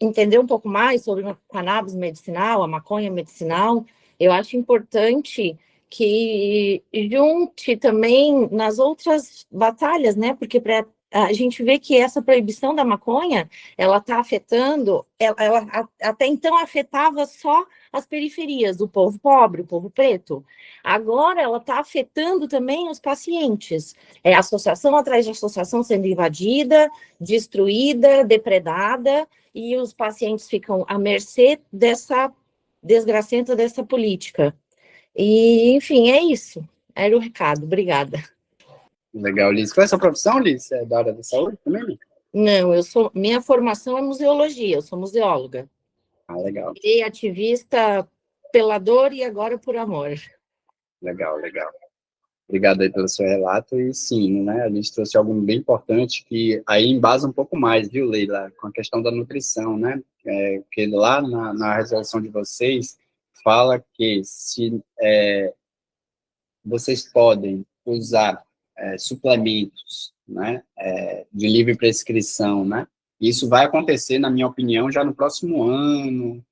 entender um pouco mais sobre a cannabis medicinal, a maconha medicinal, eu acho importante que junte também nas outras batalhas, né? Porque a gente vê que essa proibição da maconha, ela está afetando, ela até então afetava só as periferias, o povo pobre, o povo preto. Agora ela está afetando também os pacientes. Associação atrás de associação sendo invadida, destruída, depredada, e os pacientes ficam à mercê dessa desgracenta dessa política. E, enfim, é isso. Era o recado. Obrigada. Legal, Liz. Qual é a sua profissão, Liz? É da área da saúde também? Não, minha formação é museologia, eu sou museóloga. Legal. E ativista pela dor e agora por amor. Legal, legal. Obrigado aí pelo seu relato, e sim, né, a gente trouxe algo bem importante que aí embasa um pouco mais, viu, Leila, com a questão da nutrição, né, porque lá na resolução de vocês fala que se vocês podem usar suplementos, né, de livre prescrição, né, isso vai acontecer, na minha opinião, já no próximo ano,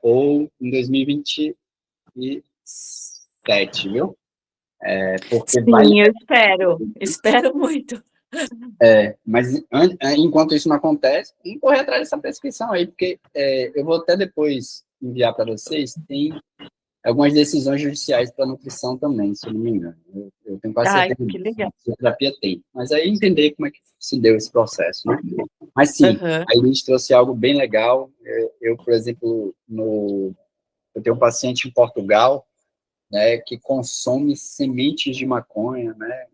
ou em 2027, enquete, viu? Porque Sim, eu espero muito. Mas enquanto isso não acontece, tem que correr atrás dessa prescrição aí, porque eu vou até depois enviar para vocês, tem algumas decisões judiciais para nutrição também, se eu não me engano. Eu tenho quase Ai, certeza que legal. que a terapia tem. Mas aí entender como é que se deu esse processo, né? Mas sim, Uhum. a Elis trouxe algo bem legal. Eu, por exemplo, eu tenho um paciente em Portugal, né, que consome sementes de maconha, né?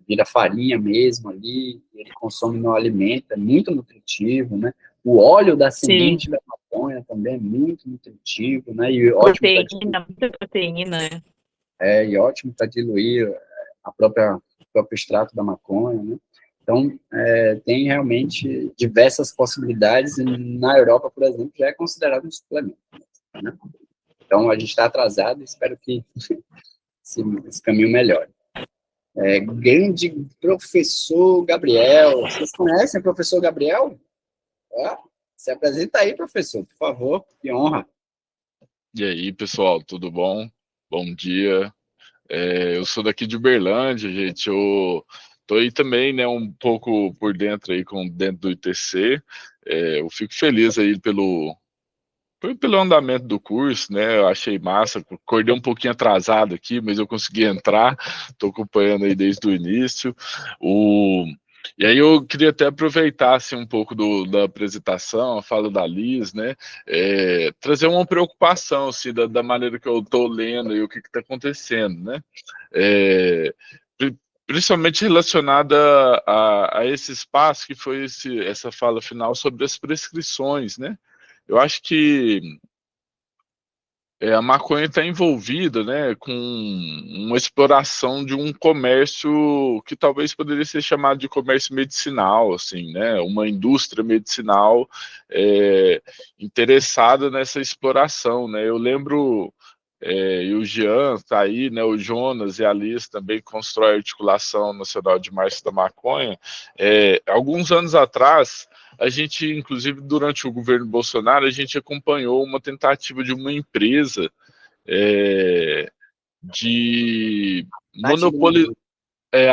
Vira farinha mesmo ali, ele consome no alimento, é muito nutritivo, né? O óleo da Sim, semente da maconha também é muito nutritivo, né? E ótimo para muita proteína, né? e ótimo para diluir o próprio extrato da maconha, né? Então, tem realmente diversas possibilidades, e na Europa, por exemplo, já é considerado um suplemento, né? Então, a gente está atrasado, espero que esse caminho melhore. Grande professor Gabriel. Vocês conhecem o professor Gabriel? Se apresenta aí, professor, por favor. Que honra. E aí, pessoal, tudo bom? Bom dia. Eu sou daqui de Uberlândia, gente. Eu tô aí também, né, um pouco por dentro aí, dentro do ITC. Eu fico feliz aí pelo andamento do curso, né? Eu achei massa. Acordei um pouquinho atrasado aqui, mas eu consegui entrar. Estou acompanhando aí desde o início. E aí eu queria até aproveitar assim, um pouco da apresentação, a fala da Liz, né? Trazer uma preocupação assim, da maneira que eu estou lendo e o que está acontecendo, né? Principalmente relacionada a esse espaço que foi essa fala final sobre as prescrições, né? Eu acho que a maconha está envolvida, né, com uma exploração de um comércio que talvez poderia ser chamado de comércio medicinal, assim, né, uma indústria medicinal interessada nessa exploração, né. Eu lembro, e o Jean está aí, né, o Jonas e a Alice também constrói a Articulação Nacional de Marcha da Maconha. Alguns anos atrás, a gente, inclusive, durante o governo Bolsonaro, a gente acompanhou uma tentativa de uma empresa de monopolizar,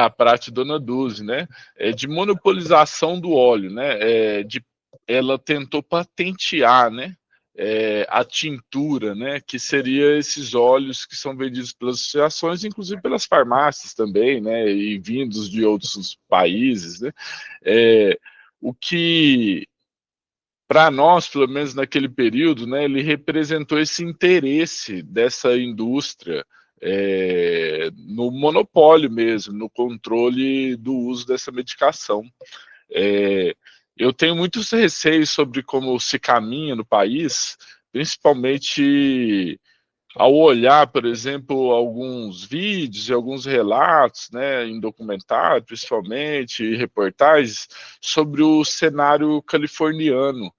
a Prate Dona Dulce, né? De monopolização do óleo, né? Ela tentou patentear, né? A tintura, né? Que seria esses óleos que são vendidos pelas associações, inclusive pelas farmácias também, né? E vindos de outros países, né? O que, para nós, pelo menos naquele período, né, ele representou esse interesse dessa indústria no monopólio mesmo, no controle do uso dessa medicação. Eu tenho muitos receios sobre como se caminha no país, principalmente ao olhar, por exemplo, alguns vídeos e alguns relatos, né, em documentário, principalmente, e reportagens, sobre o cenário californiano,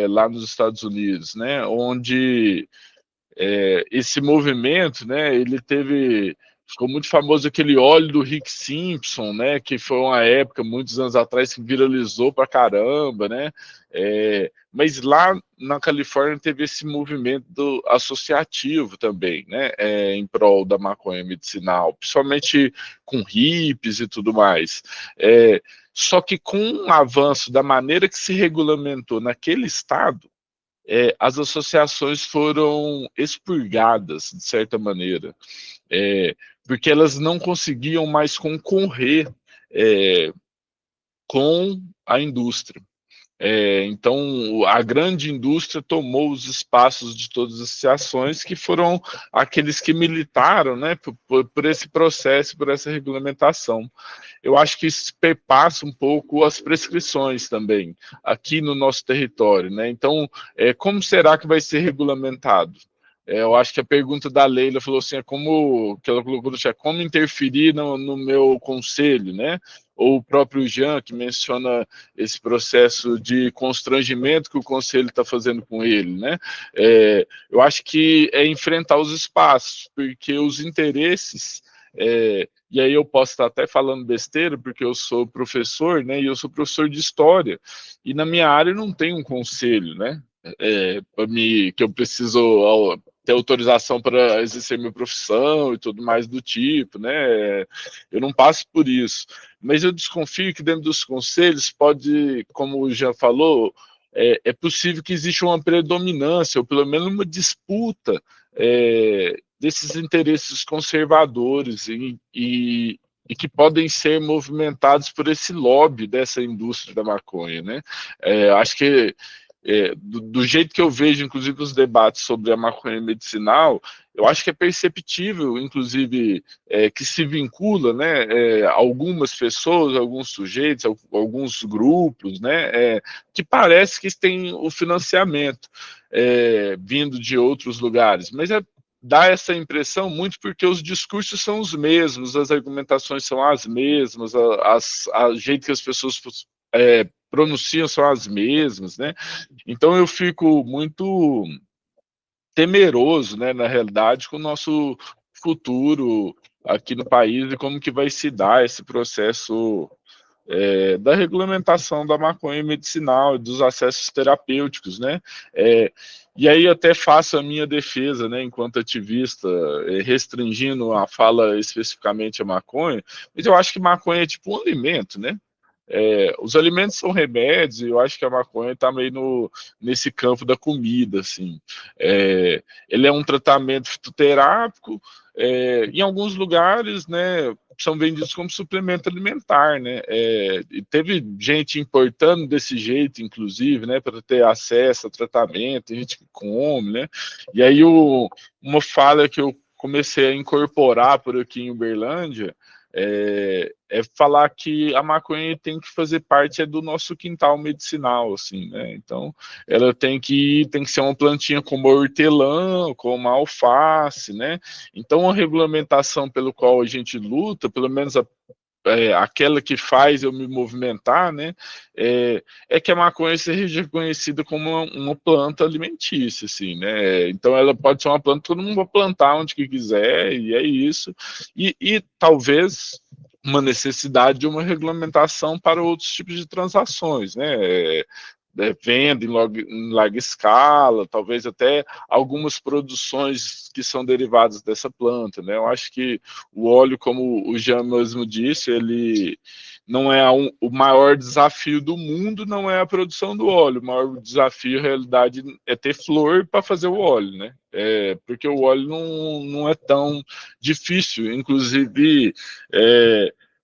lá nos Estados Unidos, né, onde esse movimento, né, ficou muito famoso aquele óleo do Rick Simpson, né, que foi uma época, muitos anos atrás, que viralizou pra caramba, né, mas lá na Califórnia teve esse movimento associativo também, né, em prol da maconha medicinal, principalmente com hippies e tudo mais. Só que com o avanço da maneira que se regulamentou naquele estado, as associações foram expurgadas, de certa maneira, porque elas não conseguiam mais concorrer com a indústria. Então, a grande indústria tomou os espaços de todas as associações, que foram aqueles que militaram, né, por esse processo, por essa regulamentação. Eu acho que isso perpassa um pouco as prescrições também, aqui no nosso território, né? Então, como será que vai ser regulamentado? Eu acho que a pergunta da Leila falou assim, que ela colocou no chat, como interferir no meu conselho, né? Ou o próprio Jean, que menciona esse processo de constrangimento que o conselho está fazendo com ele, né? Eu acho que é enfrentar os espaços, porque os interesses... e aí eu posso estar até falando besteira, porque eu sou professor, né? E eu sou professor de história. E na minha área não tem um conselho, né? Que eu preciso ter autorização para exercer minha profissão e tudo mais do tipo, né? Eu não passo por isso. Mas eu desconfio que dentro dos conselhos pode, como o Jean falou, é possível que exista uma predominância, ou pelo menos uma disputa desses interesses conservadores e que podem ser movimentados por esse lobby dessa indústria da maconha, né? Acho que do jeito que eu vejo, inclusive, os debates sobre a maconha medicinal, eu acho que é perceptível, inclusive, que se vincula, né, algumas pessoas, alguns sujeitos, alguns grupos, né, que parece que têm o financiamento vindo de outros lugares, mas dá essa impressão muito porque os discursos são os mesmos, as argumentações são as mesmas, a jeito que as pessoas pronunciam são as mesmas, né? Então eu fico muito temeroso, né, na realidade, com o nosso futuro aqui no país e como que vai se dar esse processo da regulamentação da maconha medicinal e dos acessos terapêuticos, né? E aí até faço a minha defesa, né, enquanto ativista, restringindo a fala especificamente a maconha, mas eu acho que maconha é tipo um alimento, né? Os alimentos são remédios e eu acho que a maconha está meio nesse campo da comida, assim. Ele é um tratamento fitoterápico, em alguns lugares, né, são vendidos como suplemento alimentar, né? E teve gente importando desse jeito, inclusive, né, para ter acesso a tratamento, tem gente que come, né? E aí uma fala que eu comecei a incorporar por aqui em Uberlândia falar que a maconha tem que fazer parte do nosso quintal medicinal, assim, né? Então, ela tem que ser uma plantinha como a hortelã, como a alface, né? Então, a regulamentação pelo qual a gente luta, pelo menos aquela que faz eu me movimentar, né, que a maconha seja reconhecida como uma planta alimentícia, assim, né, então ela pode ser uma planta, todo mundo vai plantar onde que quiser, e é isso, e talvez uma necessidade de uma regulamentação para outros tipos de transações, né, venda em larga escala, talvez até algumas produções que são derivadas dessa planta, né? Eu acho que o óleo, como o Jean mesmo disse, ele não é o maior desafio do mundo, não é a produção do óleo. O maior desafio, na realidade, é ter flor para fazer o óleo, né? Porque o óleo não é tão difícil, inclusive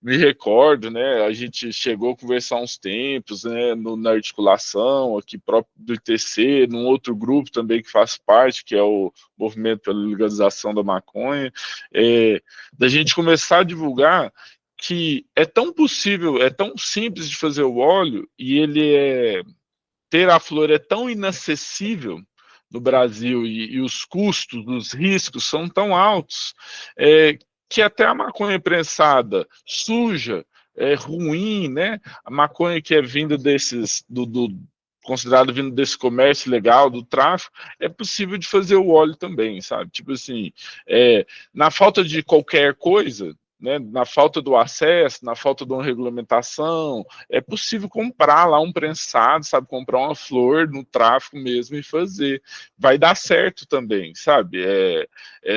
me recordo, né, a gente chegou a conversar uns tempos, né, na articulação aqui próprio do ITC, num outro grupo também que faz parte, que é o Movimento pela Legalização da Maconha, da gente começar a divulgar que é tão possível, é tão simples de fazer o óleo, e ter a flor é tão inacessível no Brasil, e os custos, os riscos são tão altos, que até a maconha prensada suja, ruim, né? A maconha que é vinda considerado vindo desse comércio legal, do tráfico, é possível de fazer o óleo também, sabe? Tipo assim, na falta de qualquer coisa, né, na falta do acesso, na falta de uma regulamentação, é possível comprar lá um prensado, sabe, comprar uma flor no tráfico mesmo e fazer. Vai dar certo também, sabe?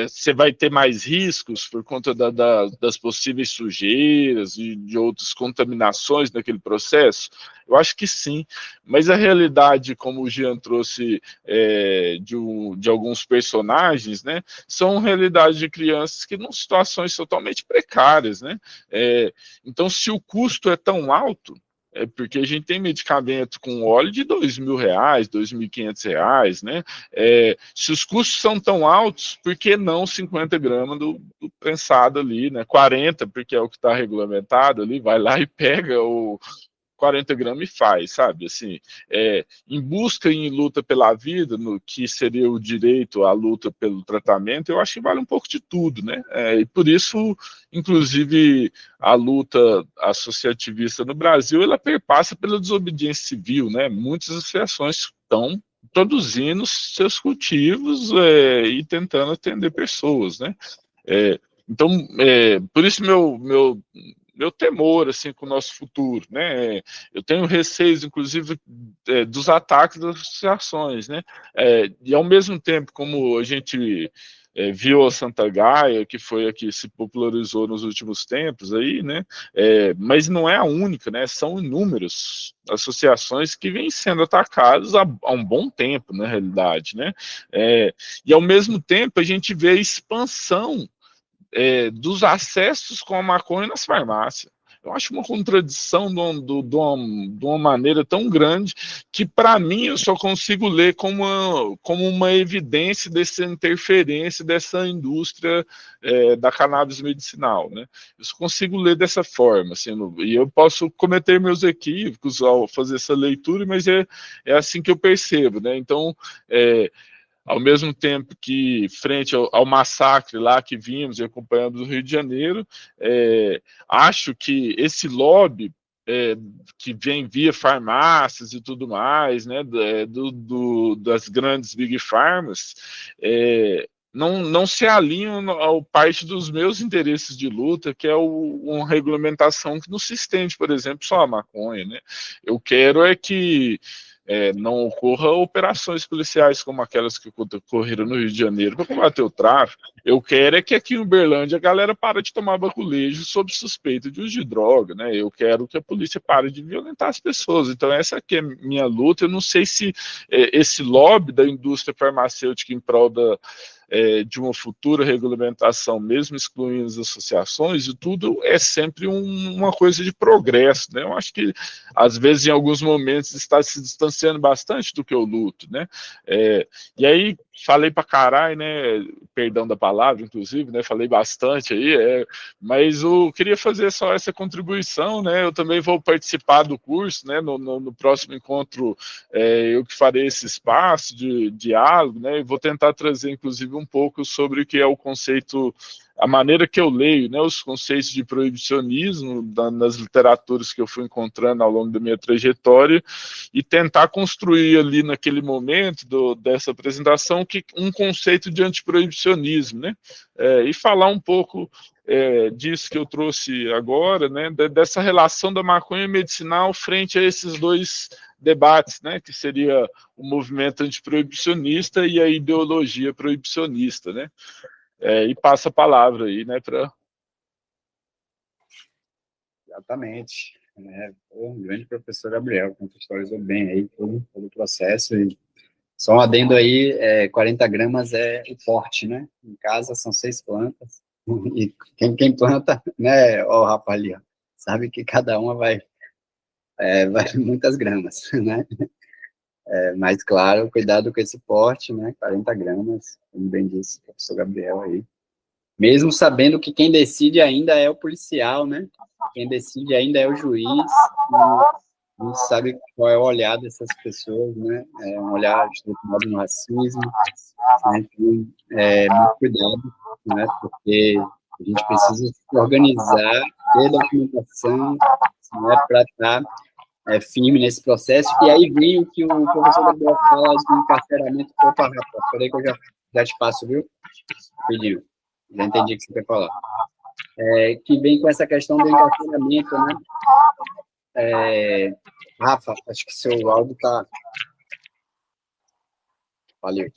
Você vai ter mais riscos por conta das possíveis sujeiras e de outras contaminações naquele processo? Eu acho que sim, mas a realidade, como o Jean trouxe de alguns personagens, né, são realidades de crianças que estão em situações totalmente precárias, né? Então, se o custo é tão alto, porque a gente tem medicamento com óleo de R$2.000, R$2.500, né? Se os custos são tão altos, por que não 50 gramas do prensado ali, né? 40, porque é o que está regulamentado ali, vai lá e pega o 40 gramas e faz, sabe? Assim, em busca e em luta pela vida, no que seria o direito à luta pelo tratamento, eu acho que vale um pouco de tudo, né? E por isso, inclusive, a luta associativista no Brasil, ela perpassa pela desobediência civil, né? Muitas associações estão produzindo seus cultivos e tentando atender pessoas, né? Então, por isso meu temor assim com o nosso futuro, né? Eu tenho receios, inclusive, dos ataques das associações, né? E ao mesmo tempo, como a gente viu a Santa Gaia, que foi a que se popularizou nos últimos tempos aí, né? Mas não é a única, né? São inúmeras associações que vêm sendo atacadas há um bom tempo, na realidade, né? E ao mesmo tempo a gente vê a expansão dos acessos com a maconha nas farmácias. Eu acho uma contradição de uma maneira tão grande que, para mim, eu só consigo ler como uma evidência dessa interferência dessa indústria da cannabis medicinal, né? Eu só consigo ler dessa forma, assim, e eu posso cometer meus equívocos ao fazer essa leitura, mas é assim que eu percebo, né? Então, ao mesmo tempo que, frente ao massacre lá que vimos e acompanhamos no Rio de Janeiro, acho que esse lobby que vem via farmácias e tudo mais, né, das grandes big pharmas, não se alinham ao parte dos meus interesses de luta, que é uma regulamentação que não se estende, por exemplo, só a maconha, né? Eu quero que não ocorra operações policiais como aquelas que ocorreram no Rio de Janeiro para combater o tráfico. Eu quero que aqui em Uberlândia a galera pare de tomar baculejo sob suspeita de uso de droga, né? Eu quero que a polícia pare de violentar as pessoas. Então essa aqui é minha luta. Eu não sei se esse lobby da indústria farmacêutica em prol de uma futura regulamentação, mesmo excluindo as associações, e tudo é sempre uma coisa de progresso, né? Eu acho que, às vezes, em alguns momentos, está se distanciando bastante do que eu luto, né? E aí, falei pra caralho, né? Perdão da palavra, inclusive, né? Falei bastante aí, mas eu queria fazer só essa contribuição, né? Eu também vou participar do curso, né? No próximo encontro, eu que farei esse espaço de diálogo, né? E vou tentar trazer, inclusive, um pouco sobre o que é o conceito, a maneira que eu leio, né, os conceitos de proibicionismo nas literaturas que eu fui encontrando ao longo da minha trajetória e tentar construir ali naquele momento dessa apresentação um conceito de antiproibicionismo, né, e falar um pouco disso que eu trouxe agora, né, dessa relação da maconha medicinal frente a esses dois debates, né, que seria o movimento antiproibicionista e a ideologia proibicionista, né? E passa a palavra aí, né, para... Exatamente. O grande professor Gabriel contextualizou bem aí todo o processo. E só um adendo aí, 40 gramas é o porte, né? Em casa são 6 plantas. E quem planta, né, ó, rapaz ali, ó, sabe que cada uma vai muitas gramas, né? Mas, claro, cuidado com esse porte, né? 40 gramas, como bem disse o professor Gabriel aí. Mesmo sabendo que quem decide ainda é o policial, né? Quem decide ainda é o juiz. A gente sabe qual é o olhar dessas pessoas, né? É um olhar estruturado no racismo. Né? Então, muito cuidado, né? Porque a gente precisa se organizar, ter documentação, né? Para estar firme nesse processo. E aí vem o que o professor Gabriel fala de encarceramento. Opa, rapaz, peraí que eu já te passo, viu? Pediu. Já entendi o que você quer falar. Que vem com essa questão do encarceramento, né? Rafa, acho que seu áudio está... Valeu.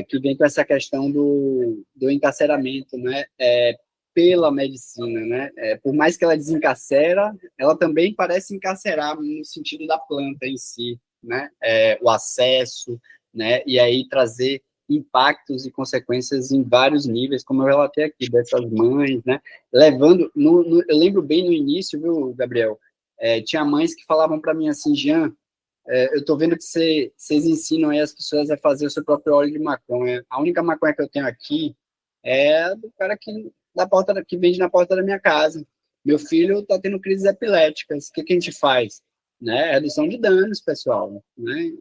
Que vem com essa questão do encarceramento, né? Pela medicina, né? Por mais que ela desencarcera, ela também parece encarcerar no sentido da planta em si, né? O acesso, né? E aí trazer impactos e consequências em vários níveis, como eu relatei aqui, dessas mães, né? Levando, eu lembro bem no início, viu, Gabriel? Tinha mães que falavam para mim assim, Jean, eu estou vendo que vocês ensinam aí as pessoas a fazer o seu próprio óleo de maconha. A única maconha que eu tenho aqui é do cara que vende na porta da minha casa. Meu filho está tendo crises epiléticas. O que a gente faz? Né? Redução de danos, pessoal. Né?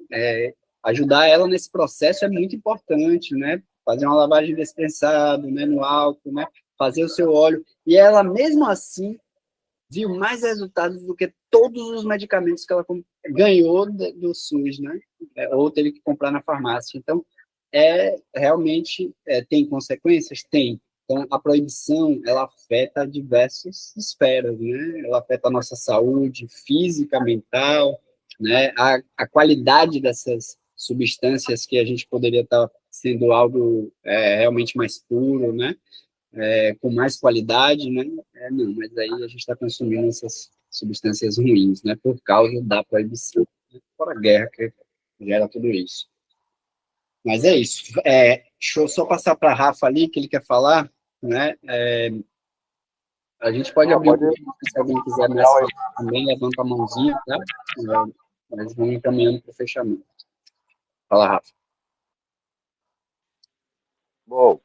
Ajudar ela nesse processo é muito importante, né? Fazer uma lavagem descensada, né? No álcool, né? Fazer o seu óleo. E ela, mesmo assim, viu mais resultados do que todos os medicamentos que ela ganhou do SUS, né? Ou teve que comprar na farmácia. Então, realmente tem consequências? Tem. Então, a proibição, ela afeta diversas esferas, né? Ela afeta a nossa saúde física, mental, né? A qualidade dessas substâncias que a gente poderia estar sendo algo realmente mais puro, né? Com mais qualidade, né? Não, mas aí a gente está consumindo essas substâncias ruins, né? Por causa da proibição, né? Fora a guerra que gera tudo isso. Mas é isso. Deixa eu só passar para a Rafa ali, que ele quer falar, né? A gente pode abrir um se alguém quiser mais falar também, levanta a mãozinha, tá? Mas vamos encaminhando para o fechamento. Fala, Rafa. Bom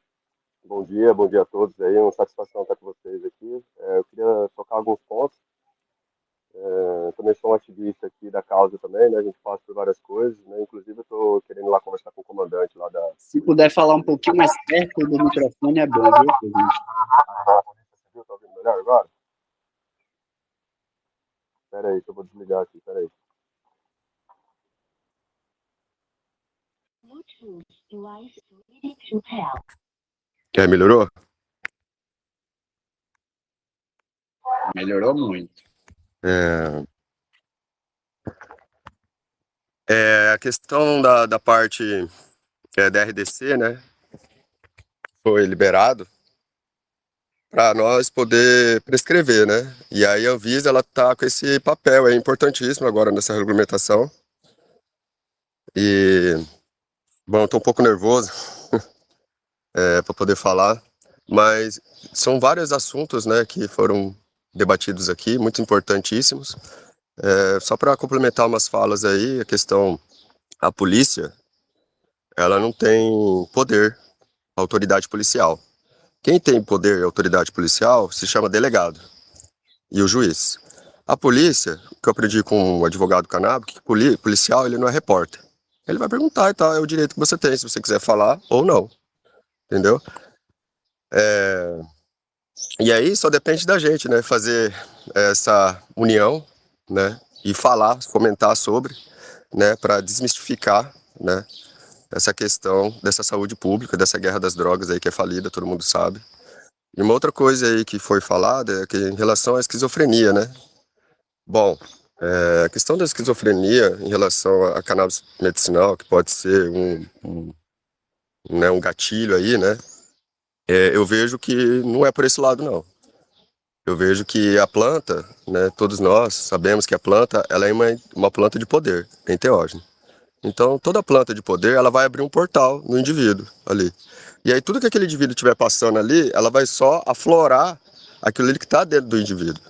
dia a todos aí, uma satisfação estar com vocês aqui. Eu queria tocar alguns pontos. Também sou um ativista aqui da causa também, né? A gente passa por várias coisas, né? Inclusive eu estou querendo ir lá conversar com o comandante lá da... Se puder falar um pouquinho mais perto do microfone, é bom, viu, gente? Você está ouvindo melhor agora? Espera aí, que eu vou desligar aqui, espera aí. Melhorou? Melhorou muito. A questão da parte da RDC, né, foi liberado para nós poder prescrever, né, e aí a Anvisa, ela tá com esse papel, importantíssimo agora nessa regulamentação, e, bom, eu tô um pouco nervoso para poder falar, mas são vários assuntos, né, que foram debatidos aqui, muito importantíssimos. Só para complementar umas falas aí, a polícia, ela não tem poder, autoridade policial. Quem tem poder e autoridade policial se chama delegado e o juiz. A polícia, que eu aprendi com um advogado canábico, que policial, ele não é repórter. Ele vai perguntar e tal, é o direito que você tem, se você quiser falar ou não, entendeu? E aí só depende da gente, né, fazer essa união, né, e falar, comentar sobre, né, para desmistificar, né, essa questão dessa saúde pública, dessa guerra das drogas aí que é falida, todo mundo sabe. E uma outra coisa aí que foi falada é que em relação à esquizofrenia, né? Bom, a questão da esquizofrenia em relação à cannabis medicinal, que pode ser um gatilho aí, né? Eu vejo que não é por esse lado, não. Eu vejo que a planta, né, todos nós sabemos que a planta, ela é uma planta de poder, enteógeno. Então, toda planta de poder, ela vai abrir um portal no indivíduo ali. E aí, tudo que aquele indivíduo estiver passando ali, ela vai só aflorar aquilo ali que está dentro do indivíduo.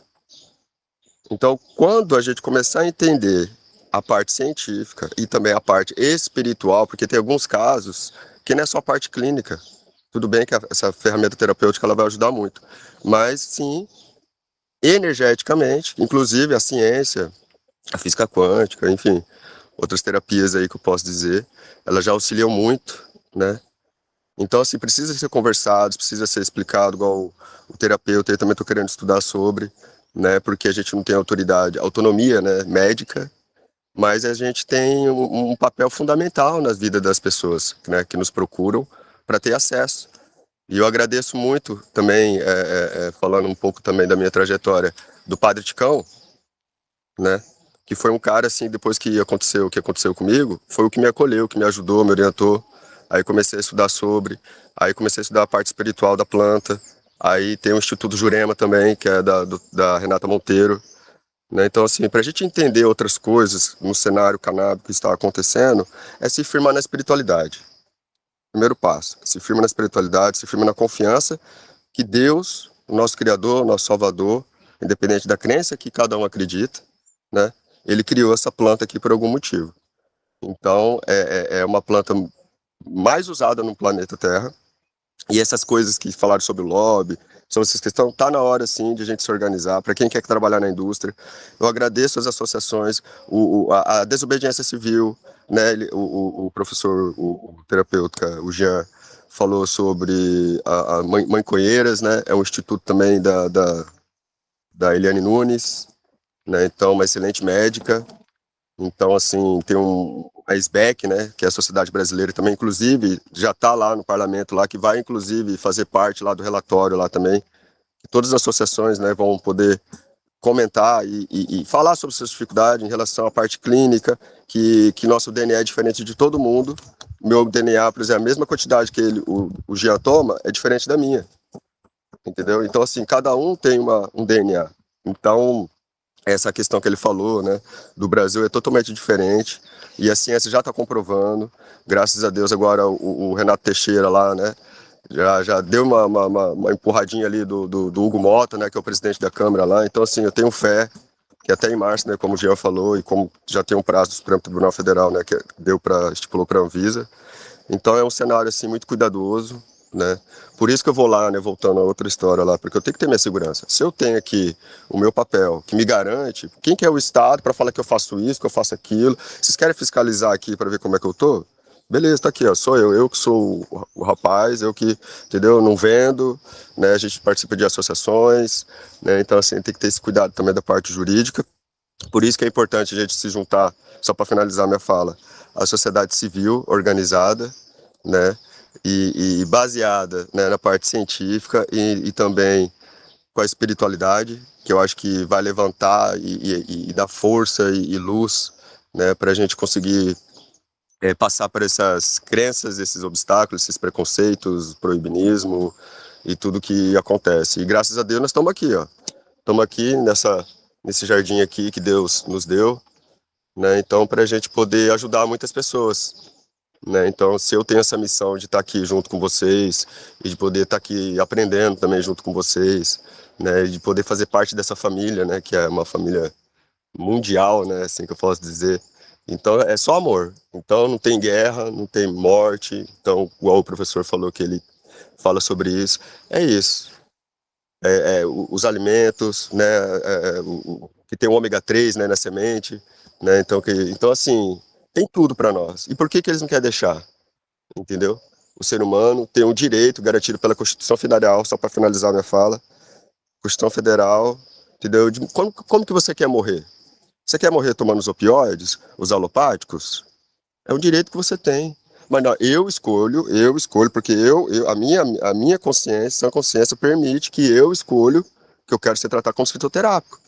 Então, quando a gente começar a entender a parte científica e também a parte espiritual, porque tem alguns casos que não é só a parte clínica. Tudo bem que essa ferramenta terapêutica ela vai ajudar muito, mas sim, energeticamente, inclusive a ciência, a física quântica, enfim, outras terapias aí que eu posso dizer, elas já auxiliam muito, né? Então, assim, precisa ser conversado, precisa ser explicado, igual o terapeuta, eu também estou querendo estudar sobre, né? Porque a gente não tem autonomia, né, médica, mas a gente tem um papel fundamental na vida das pessoas, né, que nos procuram para ter acesso. E eu agradeço muito também, falando um pouco também da minha trajetória, do Padre Ticão, né, que foi um cara, assim, depois que aconteceu o que aconteceu comigo, foi o que me acolheu, que me ajudou, me orientou. Aí comecei a estudar aí comecei a estudar a parte espiritual da planta. Aí tem o Instituto Jurema também, que é da Renata Monteiro, né? Então, assim, para a gente entender outras coisas no cenário canábico que está acontecendo, é se firmar na espiritualidade. Primeiro passo, se firma na espiritualidade, se firma na confiança que Deus, o nosso Criador, o nosso Salvador, independente da crença que cada um acredita, né? Ele criou essa planta aqui por algum motivo. Então, é uma planta mais usada no planeta Terra. E essas coisas que falaram sobre o lobby, sobre essas questões, tá na hora, sim, de a gente se organizar. Para quem quer trabalhar na indústria, eu agradeço as associações, a desobediência civil, né? O professor, o terapeuta, o Jean, falou sobre a Mancoeiras, né? É um instituto também da Eliane Nunes, né? Então, uma excelente médica. Então, assim, tem a SBEC, né, que é a Sociedade Brasileira também, inclusive, já está lá no parlamento, lá, que vai, inclusive, fazer parte lá do relatório lá também. Todas as associações, né, vão poder comentar e falar sobre suas dificuldades em relação à parte clínica, que nosso DNA é diferente de todo mundo. Meu DNA, por exemplo, a mesma quantidade que o Jean toma é diferente da minha, entendeu? Então, assim, cada um tem um DNA. Então, essa questão que ele falou, né, do Brasil é totalmente diferente, e a ciência já está comprovando. Graças a Deus, agora o Renato Teixeira lá, né, já deu uma empurradinha ali do Hugo Mota, né, que é o presidente da Câmara lá. Então, assim, eu tenho fé que até em março, né, como o Jean falou, e como já tem um prazo do Supremo Tribunal Federal, né, que estipulou para a Anvisa. Então, é um cenário, assim, muito cuidadoso, né. Por isso que eu vou lá, né, voltando a outra história lá, porque eu tenho que ter minha segurança. Se eu tenho aqui o meu papel que me garante, quem que é o Estado para falar que eu faço isso, que eu faço aquilo? Vocês querem fiscalizar aqui para ver como é que eu tô? Beleza, tá aqui, ó, sou eu que sou o rapaz, eu que, entendeu, não vendo, né, a gente participa de associações, né, então, assim, tem que ter esse cuidado também da parte jurídica. Por isso que é importante a gente se juntar, só para finalizar minha fala, a sociedade civil organizada, né, e baseada, né, na parte científica e também com a espiritualidade, que eu acho que vai levantar e dar força e luz, né, para a gente conseguir passar por essas crenças, esses obstáculos, esses preconceitos, proibinismo e tudo que acontece. E graças a Deus nós estamos aqui, ó. Estamos aqui nesse jardim aqui que Deus nos deu, né? Então, para a gente poder ajudar muitas pessoas, né? Então, se eu tenho essa missão de estar aqui junto com vocês e de poder estar aqui aprendendo também junto com vocês, né? E de poder fazer parte dessa família, né? Que é uma família mundial, né? Assim que eu posso dizer. Então, é só amor. Então, não tem guerra, não tem morte. Então, igual o professor falou que ele fala sobre isso, é isso. Os alimentos, né? Que tem o ômega 3, né, na semente, né? Então, assim, tem tudo para nós. E por que eles não querem deixar? Entendeu? O ser humano tem um direito garantido pela Constituição Federal, só para finalizar minha fala. Constituição Federal, entendeu? Como que você quer morrer? Você quer morrer tomando os opioides, os alopáticos? É um direito que você tem. Mas não, eu escolho, porque a minha consciência, a consciência permite que eu escolho que eu quero ser tratado como fitoterápico,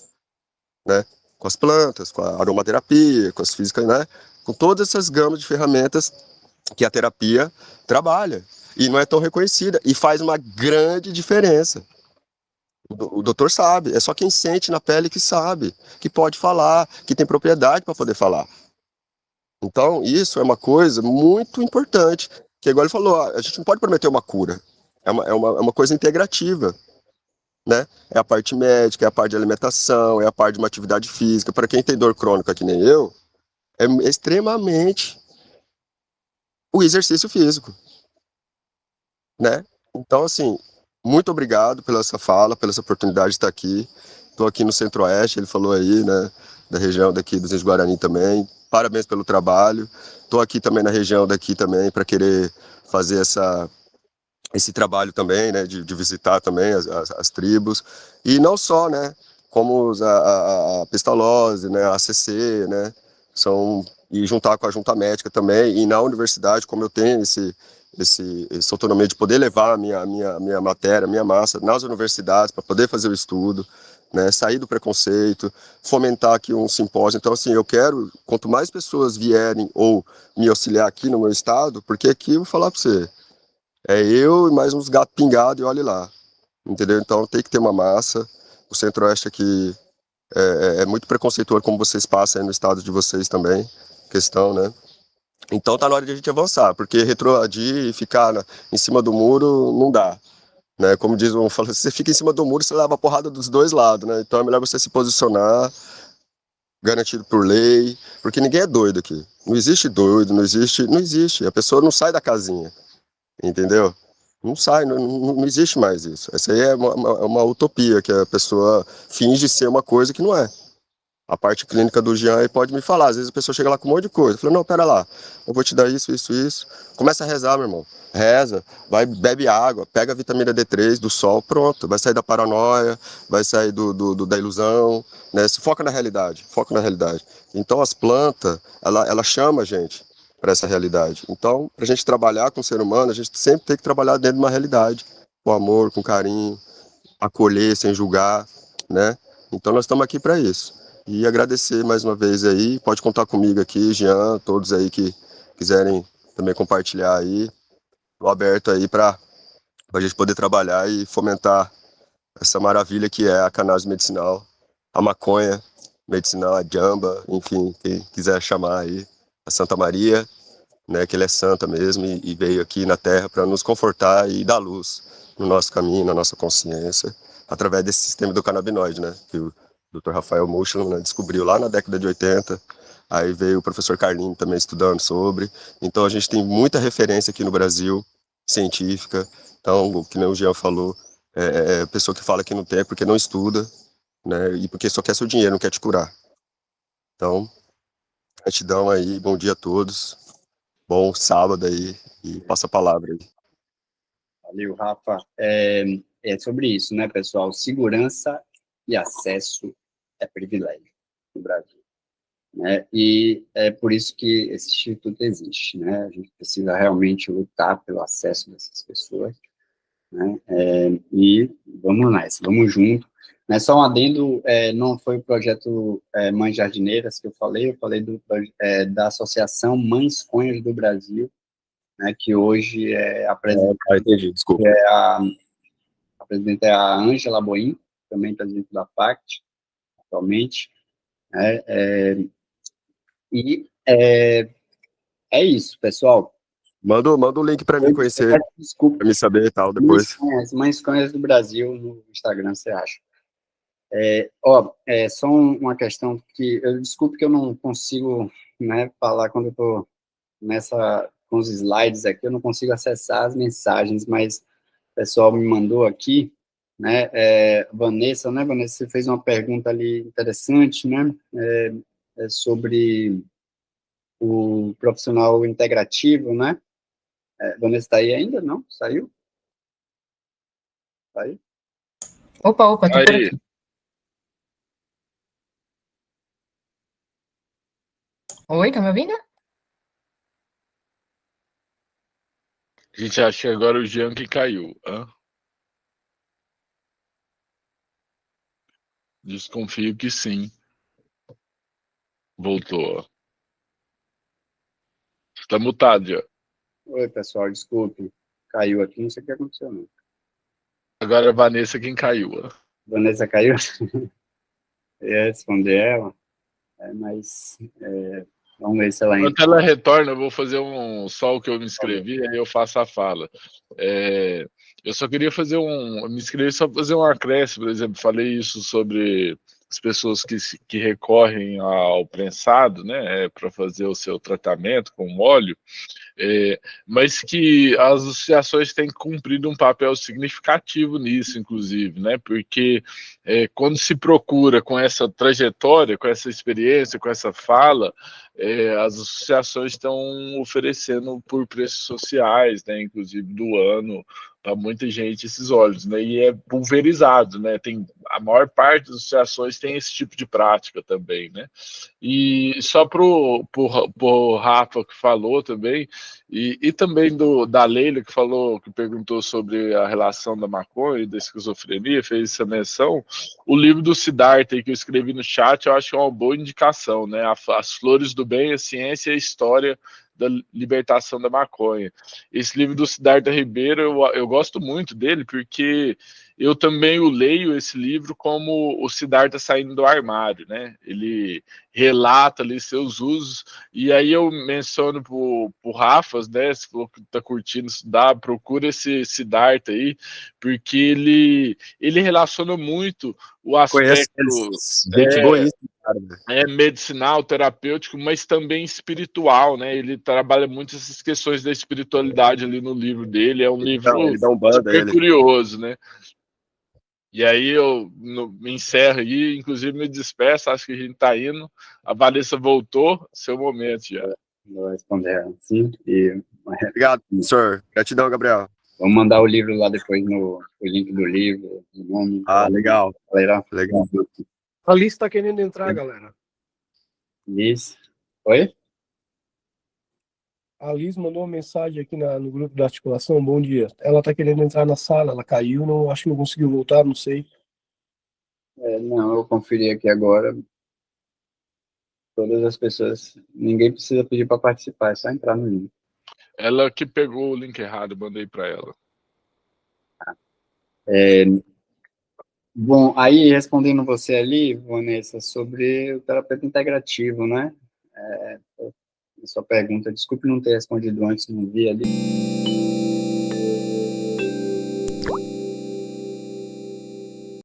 né? Com as plantas, com a aromaterapia, com as físicas, né? Com todas essas gamas de ferramentas que a terapia trabalha. E não é tão reconhecida. E faz uma grande diferença. O doutor sabe, é só quem sente na pele que sabe, que pode falar, que tem propriedade para poder falar. Então, isso é uma coisa muito importante, que igual ele falou, a gente não pode prometer uma cura, é uma coisa integrativa, né? É a parte médica, é a parte de alimentação, é a parte de uma atividade física. Para quem tem dor crônica que nem eu, é extremamente o exercício físico, né? Então, assim, muito obrigado pela essa fala, pela essa oportunidade de estar aqui. Estou aqui no Centro-Oeste, ele falou aí, né, da região daqui dos Guarani também. Parabéns pelo trabalho. Estou aqui também na região daqui também para querer fazer esse trabalho também, né, de visitar também as tribos. E não só, né, como a pestalose, né, a ACC, né, e juntar com a junta médica também. E na universidade, como eu tenho essa autonomia de poder levar a minha matéria, a minha massa nas universidades para poder fazer o estudo, né, sair do preconceito, fomentar aqui um simpósio. Então, assim, eu quero, quanto mais pessoas vierem ou me auxiliar aqui no meu estado, porque aqui eu vou falar para você, é eu e mais uns gatos pingados e olhe lá, entendeu? Então tem que ter uma massa. O Centro-Oeste aqui é muito preconceituoso, como vocês passam aí no estado de vocês também, questão, né? Então tá na hora de a gente avançar, porque retroagir e ficar em cima do muro não dá, né? Como diz um, fala, se você fica em cima do muro, você leva a porrada dos dois lados, né? Então é melhor você se posicionar, garantido por lei, porque ninguém é doido aqui. Não existe doido, não existe. A pessoa não sai da casinha, entendeu? Não sai, não existe mais isso. Essa aí é uma utopia, que a pessoa finge ser uma coisa que não é. A parte clínica do Jean aí pode me falar. Às vezes a pessoa chega lá com um monte de coisa. Fala, não, pera lá, eu vou te dar isso. Começa a rezar, meu irmão. Reza, bebe água, pega a vitamina D3 do sol, pronto. Vai sair da paranoia, vai sair da ilusão, né? Se foca na realidade. Então as plantas, ela chama a gente. para essa realidade. Então, para a gente trabalhar com o ser humano, a gente sempre tem que trabalhar dentro de uma realidade, com amor, com carinho, acolher sem julgar, né? Então nós estamos aqui para isso. E agradecer mais uma vez aí, pode contar comigo aqui, Jean, todos aí que quiserem também compartilhar aí, tô aberto aí para a gente poder trabalhar e fomentar essa maravilha que é a cannabis medicinal, a maconha medicinal, a jamba, enfim, quem quiser chamar aí, a Santa Maria, né, que ele é santa mesmo e veio aqui na Terra para nos confortar e dar luz no nosso caminho, na nossa consciência, através desse sistema do canabinoide, né, que o Dr. Rafael Muschel, né, descobriu lá na década de 80, aí veio o professor Carlinho também estudando sobre, então a gente tem muita referência aqui no Brasil, científica, então, o que nem o Jean falou, pessoa que fala que não tem é porque não estuda, né, e porque só quer seu dinheiro, não quer te curar. Então, gratidão aí, bom dia a todos. Bom sábado aí, e passa a palavra aí. Valeu, Rafa. É sobre isso, né, pessoal? Segurança e acesso é privilégio no Brasil, né? E é por isso que esse instituto existe, né? A gente precisa realmente lutar pelo acesso dessas pessoas, né? E vamos nessa, vamos junto. Né? Só um adendo, não foi o projeto Mães Jardineiras que eu falei da Associação Mães Conhas do Brasil, né, que hoje a presidente, Entendi, desculpa. a presidente é a Ângela Boim, também presidente da PACT, atualmente, né, e é isso, pessoal. Manda o link para mim conhecer, Desculpa. para me saber e tal depois. Mães Conhas do Brasil no Instagram, você acha? Só uma questão que eu desculpe que eu não consigo, né, falar quando eu estou com os slides aqui, eu não consigo acessar as mensagens, mas o pessoal me mandou aqui, né, Vanessa, né, Vanessa, você fez uma pergunta ali interessante, né, sobre o profissional integrativo, né, Vanessa está aí ainda? Não? Saiu? Tá aí? Opa, tô por aqui. Oi, tá me ouvindo? A gente acha que agora o Jean que caiu. Desconfio que sim. Voltou. Você tá mutado, Jean. Oi, pessoal, desculpe. Caiu aqui, não sei o que aconteceu, não. Agora a Vanessa quem caiu. Vanessa caiu? Eu ia responder ela, mas vamos ver se ela entra. Enquanto ela retorna, eu vou fazer só o que eu me inscrevi, aí eu faço a fala. Eu só queria me inscrevi só para fazer um acréscimo, por exemplo, falei isso sobre as pessoas que recorrem ao prensado, né, para fazer o seu tratamento com óleo, mas que as associações têm cumprido um papel significativo nisso, inclusive, né, porque quando se procura com essa trajetória, com essa experiência, com essa fala, as associações estão oferecendo por preços sociais, né, inclusive do ano, para muita gente esses óleos, né, e é pulverizado, né, a maior parte das associações tem esse tipo de prática também, né, e só pro Rafa que falou também, e também da Leila que perguntou sobre a relação da maconha e da esquizofrenia, fez essa menção, o livro do Siddhartha que eu escrevi no chat, eu acho que é uma boa indicação, né, As Flores do Bem, a Ciência e a História da Libertação da Maconha. Esse livro do Siddhartha Ribeiro, eu gosto muito dele, porque eu também o leio, esse livro, como o Siddhartha saindo do armário, né? Ele relata ali seus usos, e aí eu menciono pro Rafa, né? Se falou que tá curtindo estudar, procura esse Siddhartha aí, porque ele relaciona muito o aspecto gente boíssima, cara. Medicinal, terapêutico, mas também espiritual, né? Ele trabalha muito essas questões da espiritualidade ali no livro dele. É um livro super curioso, né? E aí eu me encerro aí, inclusive me despeço, acho que a gente tá indo. A Vanessa voltou, seu momento já. Vou responder assim. Obrigado, professor. Gratidão, Gabriel. Vamos mandar o livro lá depois o link do livro, o nome. Legal. Legal. A Liz tá querendo entrar, galera. Liz. Oi? A Liz mandou uma mensagem aqui no grupo da articulação. Bom dia. Ela está querendo entrar na sala, ela caiu, não, acho que não conseguiu voltar, não sei. Não, eu conferi aqui agora. Todas as pessoas, ninguém precisa pedir para participar, é só entrar no link. Ela que pegou o link errado, mandei para ela. Bom, aí respondendo você ali, Vanessa, sobre o terapeuta integrativo, né? A sua pergunta, desculpe não ter respondido antes, não vi ali.